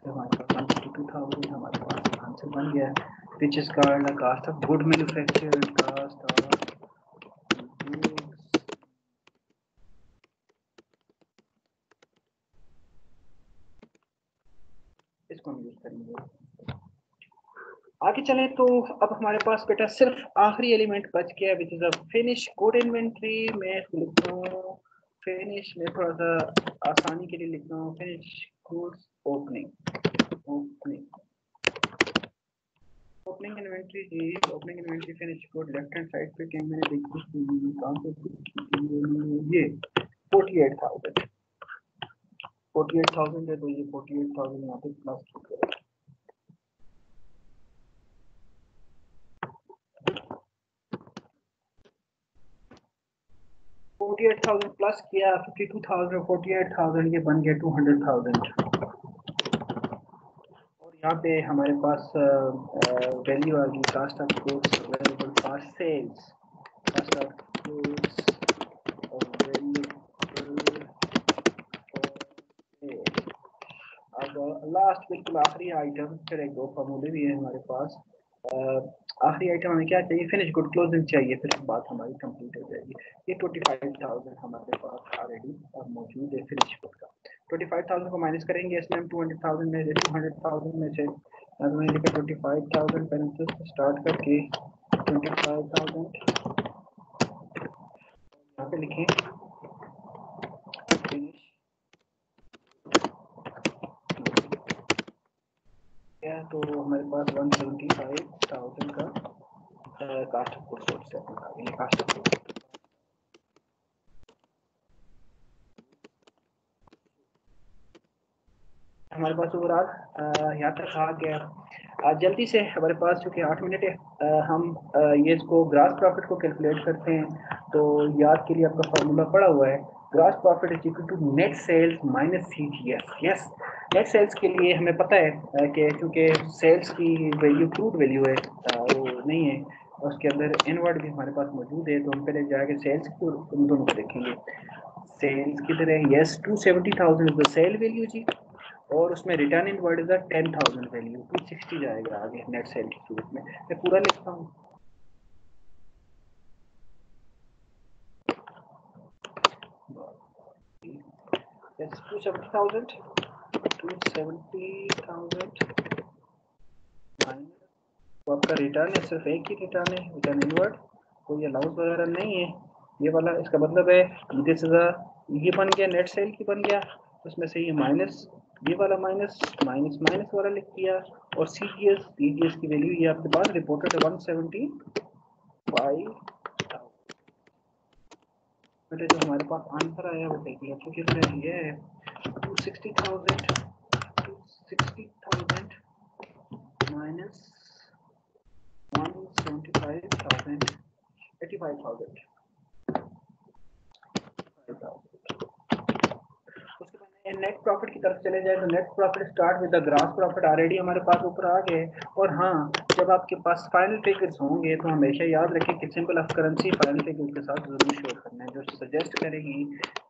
हमारे पास 152,000 हमारे पास आंसर बन गया। Which is called the cost of good manufacture, cost of इसको हम यूज करेंगे। आगे चलें तो अब हमारे पास बेटा सिर्फ आखिरी एलिमेंट बच गया which is a finish good inventory. मैं लिखता हूँ फिनिश में थोड़ा सा आसानी के लिए लिखता हूँ फिनिश गुड्स ओपनिंग इन्वेंट्री जी। Opening inventory finish good left hand side पे क्या मैंने देखी ये 48,000 है तो ये 48,000 यहाँ पे प्लस 48,000 प्लस किया 52,000 48,000 ये बन गया 200,000। और यहाँ पे हमारे पास वैल्यू आ गई cost of goods available for sales. Cost of goods अब लास्ट बिल्कुल आखिरी आइटम, फिर एक दो फॉर्मूले भी है हमारे पास। आखिरी आइटम हमें क्या चाहिए? फिनिश गुड क्लोजिंग चाहिए, फिर बात हमारी कंप्लीट हो जाएगी। ये 25,000 हमारे पास ऑलरेडी मौजूद है फिनिश गुड का। 25,000 को माइनस करेंगे इसमें हम 200,000 में से 25,000 पेरेंथेसिस से स्टार्ट करके 25,000 यहाँ पे लिखें फिनिश तो हमारे पास 175,000 का कास्ट ऑफ गुड्स सोल्ड है। ये कास्ट ऑफ गुड्स हमारे पास ओवरऑल यहाँ तक आ गया। जल्दी से हमारे पास चूँकि 8 मिनट है हम ये इसको ग्रास प्रॉफिट को कैलकुलेट करते हैं। तो याद के लिए आपका फार्मूला पड़ा हुआ है, gross profit is equal to net sales minus CGS. Yes, net sales के लिए हमें पता है कि क्योंकि सेल्स की वैल्यू क्रूड वैल्यू है वो नहीं है, उसके अंदर इनवर्ड भी हमारे पास मौजूद है। तो हम पहले जाके सेल्स की उन दोनों को देखेंगे। सेल्स किधर है? Yes 270,000 is the sale value जी, और उसमें return inward is 10,000 value 260 जाएगा आगे नेट सेल की सूरत में। मैं पूरा लिखता हूँ 270,000 तो आपका रिटर्न है, सिर्फ एक ही रिटर्न है, रिटर्न इनवर्ड, कोई अलाउंस वगैरह नहीं है ये वाला। इसका मतलब है दिस इज ये बन गया नेट सेल की बन गया, उसमें से ये माइनस ये वाला माइनस माइनस माइनस वाला लिख दिया। और सीजीएस की वैल्यू ये आपके पास रिपोर्टेड 175। पहले जो हमारे पास आंसर आया वो देख लिया, तो कितना ये है 260,000 माइनस 175,000 85,000। नेट प्रॉफिट की तरफ चले जाए तो net profit start with the gross profit already हमारे पास ऊपर आ गए। और हाँ, जब आपके पास फाइनल फिगर्स होंगे तो हमेशा याद रखें कि symbol of currency final figure के साथ जरूर शो करना है, जो सजेस्ट करेगी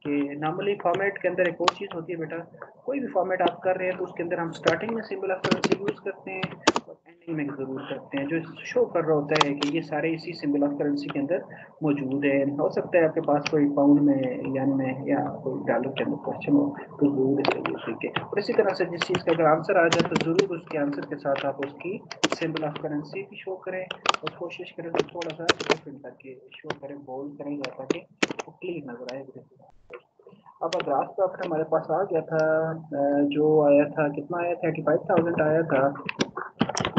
कि नॉर्मली फॉर्मेट के अंदर एक और चीज़ होती है बेटा, कोई भी फॉर्मेट आप कर रहे हैं तो उसके अंदर हम स्टार्टिंग में सिंबल ऑफ करेंसी यूज़ करते हैं और एंडिंग में जरूर करते हैं, जो शो कर रहा होता है कि ये सारे इसी सिंबल ऑफ करेंसी के अंदर मौजूद है। हो सकता है आपके पास कोई पाउंड में, येन में या कोई डॉलर के अंदर क्वेश्चन हो तो जरूर ठीक है। और इसी तरह से जिस चीज़ का अगर आंसर आ जाए तो जरूर उसके आंसर के साथ आप उसकी सिंबल ऑफ करेंसी भी शो करें और कोशिश करें तो थोड़ा सा डिफरेंट करके शो करें, बोल्ड करें ताकि वो क्लियर नजर आए। अब ग्रास प्रॉफिट हमारे पास आ गया था, जो आया था कितना आया था 85,000 आया था।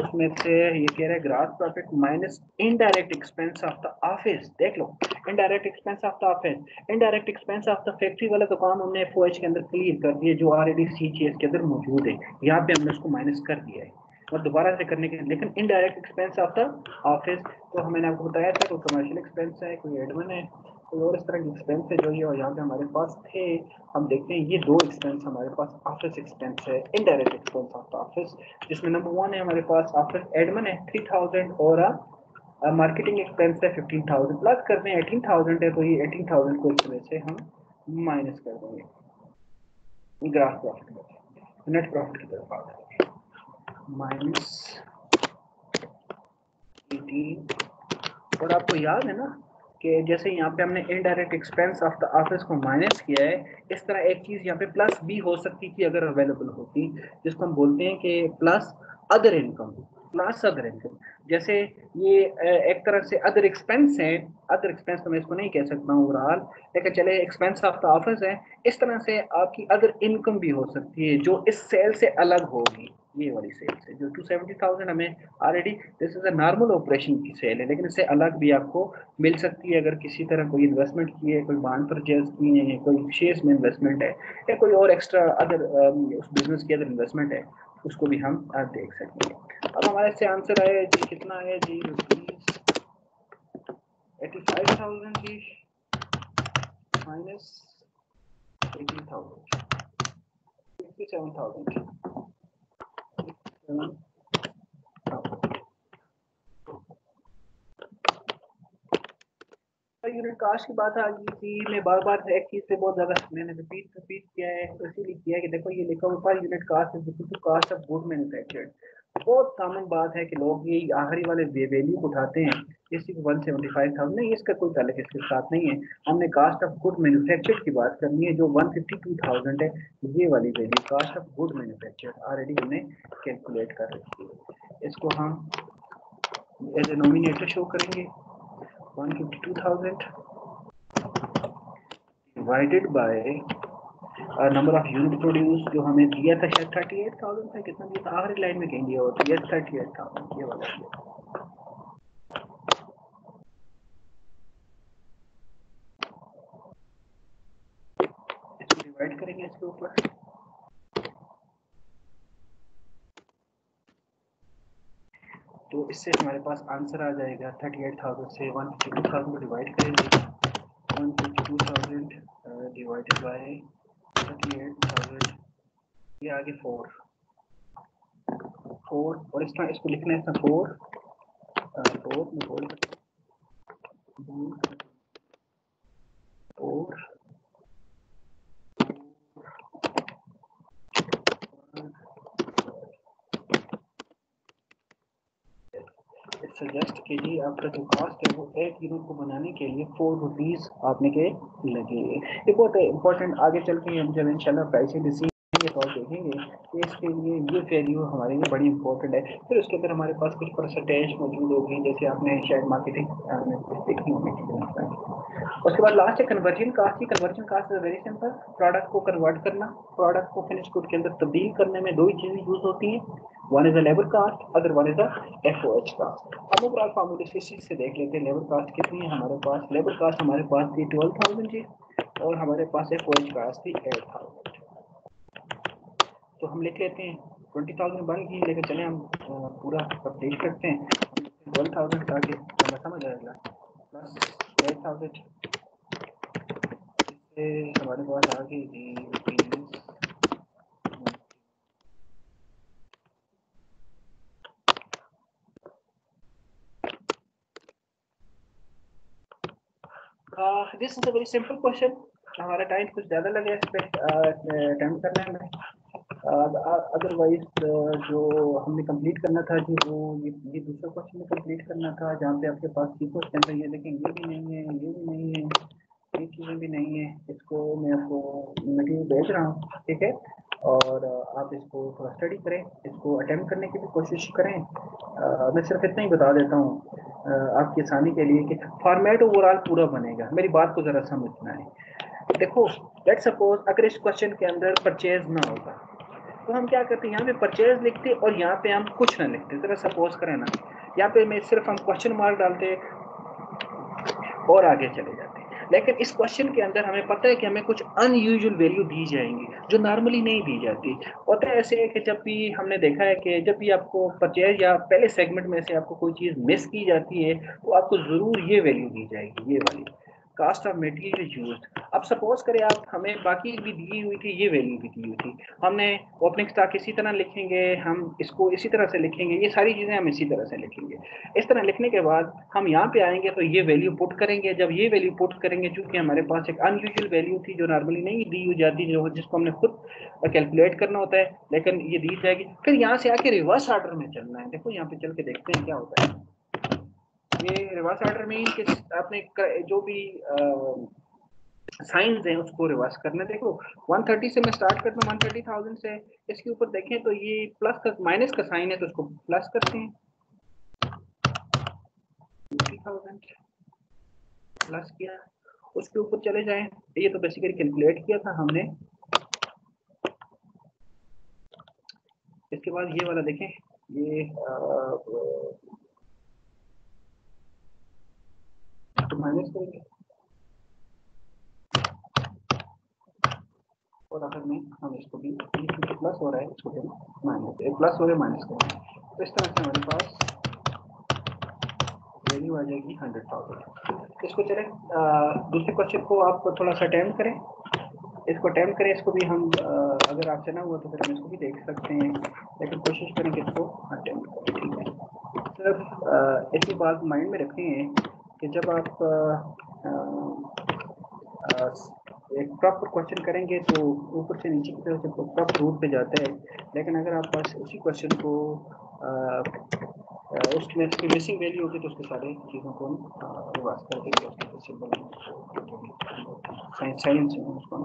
उसमें से ये कह रहा है gross profit minus indirect expense of the office. देख लो, indirect expense of the office, indirect expense of the factory वाला तो काम हमने एफओएच के अंदर क्लियर कर दिया, जो ऑलरेडी सीजीएस के अंदर मौजूद है। यहाँ पे हमने उसको माइनस कर दिया है और दोबारा से करने के लिए। लेकिन indirect expense of the office तो मैंने आपको बताया था, कोई कमर्शियल एक्सपेंस है, कोई एडमिन है, कोई और इस तरह की एक्सपेंस है जो ये यहाँ पे हमारे पास थे। हम देखते हैं ये दो एक्सपेंस हमारे पास ऑफिस एक्सपेंस है, इनडायरेक्ट एक्सपेंस ऑफ ऑफिस, जिसमें नंबर 1 है हमारे पास ऑफिस एडमिन है 3,000 और मार्केटिंग एक्सपेंस है 15,000। प्लस करते हैं 18,000 है तो ये 18,000 को इस तरह से हम माइनस कर देंगे ग्रास प्रॉफिट, नेट प्रॉफिट की तरफ आ जाएंगे माइनस 18। और आपको याद है ना कि जैसे यहाँ पे हमने indirect expense of the office को माइनस किया है, इस तरह एक चीज यहाँ पे प्लस भी हो सकती थी अगर अवेलेबल होती, जिसको हम बोलते हैं कि plus other income, plus other income. जैसे ये एक तरह से अदर एक्सपेंस है, अदर एक्सपेंस तो मैं इसको नहीं कह सकता हूँ ओवरऑल, लेकिन चले एक्सपेंस ऑफ द ऑफिस है। इस तरह से आपकी अदर इनकम भी हो सकती है जो इस सेल से अलग होगी, ये वाली सेल से जो 270,000 हमें already this is a normal operation की सेल है, लेकिन इससे अलग भी आपको मिल सकती है अगर किसी तरह कोई इन्वेस्टमेंट की है, कोई बॉन्ड परचेज किए हैं, कोई शेयर्स में इन्वेस्टमेंट है, या कोई और एक्स्ट्रा अदर उस बिजनेस की अदर इन्वेस्टमेंट है, उसको भी हम देख सकते हैं। अब हमारे से आंसर आया जी, कितना है जी, ₹85,000 जी माइनस 80,000, 67,000। यूनिट कास्ट की बात आ गई थी, मैं बार बार एक चीज पे बहुत ज्यादा मैंने रिपीट किया है, इसीलिए किया है कि देखो ये लिखा हुआ per unit cost is equal to cost of good manufactured. बहुत कॉमन बात है कि लोग ये आखिरी वाले वैल्यू उठाते हैं, इसी को 175,000 नहीं, इसका कोई ताल्लुक इसके साथ नहीं है। हमने कास्ट ऑफ गुड मैन्युफैक्चर्ड की बात करनी है जो 152,000 है, ये वाली value cost of good manufactured already हमने कैलकुलेट कर रखी है। इसको हम एज ए नोमिनेटर शो करेंगे 152,000 divided by number of unit produce जो हमें दिया था शायद 38,000 था, कितना दिया था आखिरी लाइन में कहेंगे, और तो यस 38,000 ये वाला इसको डिवाइड करेंगे इसके ऊपर, तो इससे हमारे पास आंसर आ जाएगा 38,000 से 152,000 को डिवाइड करेंगे, 152,000 डिवाइडेड बाय 38,000, ये आगे 4 और इस तरह इसको लिखना है इसमें 4 सजेस्ट कीजिए आपका जो कॉस्ट है वो 8 यूनिट को बनाने के लिए 4 रुपीज आपने के लगे। ये बहुत इंपॉर्टेंट, आगे चल के हम जब इंशाल्लाह प्राइसिंग डिसीजन के तौर देखेंगे तो इसके लिए ये वैल्यू हमारे लिए बड़ी इंपॉर्टेंट है। फिर उसके अंदर हमारे पास कुछ परसेंटेज मौजूद होगी, जैसे आपने शायद मार्केटिंग देखी होगी। उसके बाद लास्ट है कन्वर्जन कास्ट की। Conversion cost is very simple, product को कन्वर्ट करना, प्रोडक्ट को फिनिश गुड के अंदर तब्दील करने में दो ही चीजें यूज होती हैं, one is a labour cost, other one is a FOH cost. हम ओवरऑल फार्मूले से देख लेते हैं लेबर कास्ट कितनी है हमारे पास। लेबर कास्ट हमारे पास थी 12,000 जी, और हमारे पास एफओएच कास्ट थी 8,000। तो हम लिख लेते हैं 20,000 बन गई, लेकिन चले हम पूरा अपडेट करते हैं 12,000 आगे हमें समझ आएगा प्लस 8,000, हमारे पास आ गई जी this is a very simple question. हमारा टाइम कुछ ज़्यादा लगे इस पर अटेम्प्ट करने में, अदरवाइज जो हमने कंप्लीट करना था जी वो ये दूसरा क्वेश्चन में कंप्लीट करना था, जहाँ पे आपके पास सीक्वेंस के अंदर ये देखें ये भी नहीं है, ये भी नहीं है, ये चीज़ें भी नहीं है। इसको मैं आपको मटेरियल भेज रहा हूँ, ठीक है, और आप इसको थोड़ा स्टडी करें, इसको अटेम्प्ट करने की भी कोशिश करें। मैं सिर्फ इतना ही बता देता हूँ आपकी आसानी के लिए कि फॉर्मेट ओवरऑल पूरा बनेगा, मेरी बात को ज़रा समझना है। देखो लेट्स सपोज अगर इस क्वेश्चन के अंदर परचेज ना होगा तो हम क्या करते हैं, यहाँ पे परचेज लिखते और यहाँ पे हम कुछ ना लिखते। जरा सपोज करें ना, यहाँ पे मैं सिर्फ हम क्वेश्चन मार्क डालते और आगे चले जाते। लेकिन इस क्वेश्चन के अंदर हमें पता है कि हमें कुछ अनयूजुअल वैल्यू दी जाएंगी जो नॉर्मली नहीं दी जाती। होता है ऐसे है कि जब भी हमने देखा है कि जब भी आपको परचेज या पहले सेगमेंट में से आपको कोई चीज़ मिस की जाती है तो आपको ज़रूर ये वैल्यू दी जाएगी, ये वाली। Cost of material used. अब सपोज करें आप, हमें बाकी भी दी हुई थी, ये वैल्यू भी दी हुई थी, हमने ओपनिंग स्टॉक इसी तरह लिखेंगे, हम इसको इसी तरह से लिखेंगे, ये सारी चीजें हम इसी तरह से लिखेंगे। इस तरह लिखने के बाद हम यहाँ पे आएंगे तो ये वैल्यू पुट करेंगे। जब ये वैल्यू पुट करेंगे, चूंकि हमारे पास एक अनयूजुअल वैल्यू थी जो नॉर्मली नहीं दी हुई जाती, जो जिसको हमने खुद कैलकुलेट करना होता है, लेकिन ये दी जाएगी। फिर यहाँ से आके रिवर्स ऑर्डर में चलना है। देखो यहाँ पे चल के देखते हैं क्या होता है। ये रिवर्स ऑर्डर में आपने जो भी साइंस है उसको रिवर्स करना। देखो 130 से मैं स्टार्ट करता हूँ, 130,000 से। इसके ऊपर देखें तो ये प्लस का माइनस का साइन है, तो उसको प्लस करते हैं, 50,000 प्लस किया। उसके ऊपर चले जाएं, ये तो बेसिकली कैलकुलेट किया था हमने। इसके बाद ये वाला देखें, ये तो माइनस करेंगे और आखिर में हम इसको भी प्लस हो रहा है, इसको भी माइनस, प्लस हो रहा है माइनस करेंगे। तो इस तरह से हमारे पास वैल्यू आ जाएगी 100,000। इसको चले दूसरे क्वेश्चन को आप थोड़ा सा अटेम्प्ट करें, इसको अटेम्प्ट करें। इसको भी हम अगर आपसे ना हुआ तो फिर हम इसको भी देख सकते हैं, लेकिन कोशिश करें कि इसको अटेम्प्ट करें। ठीक है, सिर्फ इतनी बात माइंड में रखें कि जब आप एक प्रॉपर क्वेश्चन करेंगे तो ऊपर से नीचे की तरफ से प्रॉपर रूट पे जाता है, लेकिन अगर आप बस उसी क्वेश्चन को उसमें इसकी मिसिंग वैल्यू होगी तो उसके सारे चीज़ों को रिवर्स कर देंगे, उसके सिंबल साइंस उसको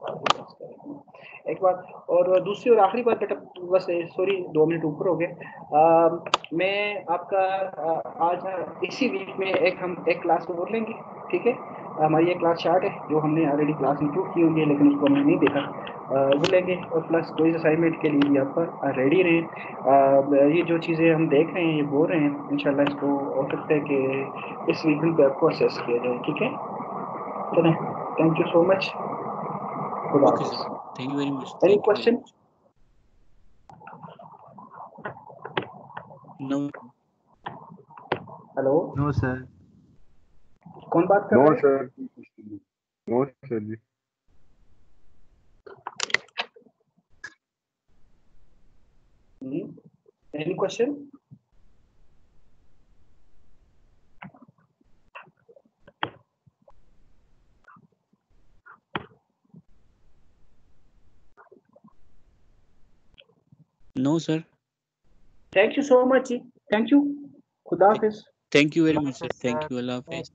रिवर्स करेंगे। एक बात और दूसरी और आखिरी बात बेटा, बस सॉरी 2 मिनट ऊपर हो गए। मैं आपका आज इसी वीक में हम एक क्लास और लेंगे। ठीक है, हमारी ये क्लास चार्ट है जो हमने ऑलरेडी क्लास इंक्लूड की हुई है, लेकिन उसको हमने नहीं देखा, वो लेंगे। और प्लस कोई असाइनमेंट के लिए भी आपका रेडी रहें। ये जो चीज़ें हम देख रहे हैं, ये बोल रहे हैं, इंशाल्लाह इसको हो सकता है कि इस वीक में आपको असेस किया जाए। ठीक है, चलें, thank you so much. Okay, sir. Thank you very much. Any Thank you very question? much. No. Hello, no sir. कौन बात कर रहा है? सर, नो सर जी। Any question? No, sir. Thank you so much. Thank you. Khuda Hafiz. Thank you very much, sir. Thank you. Allah Hafiz.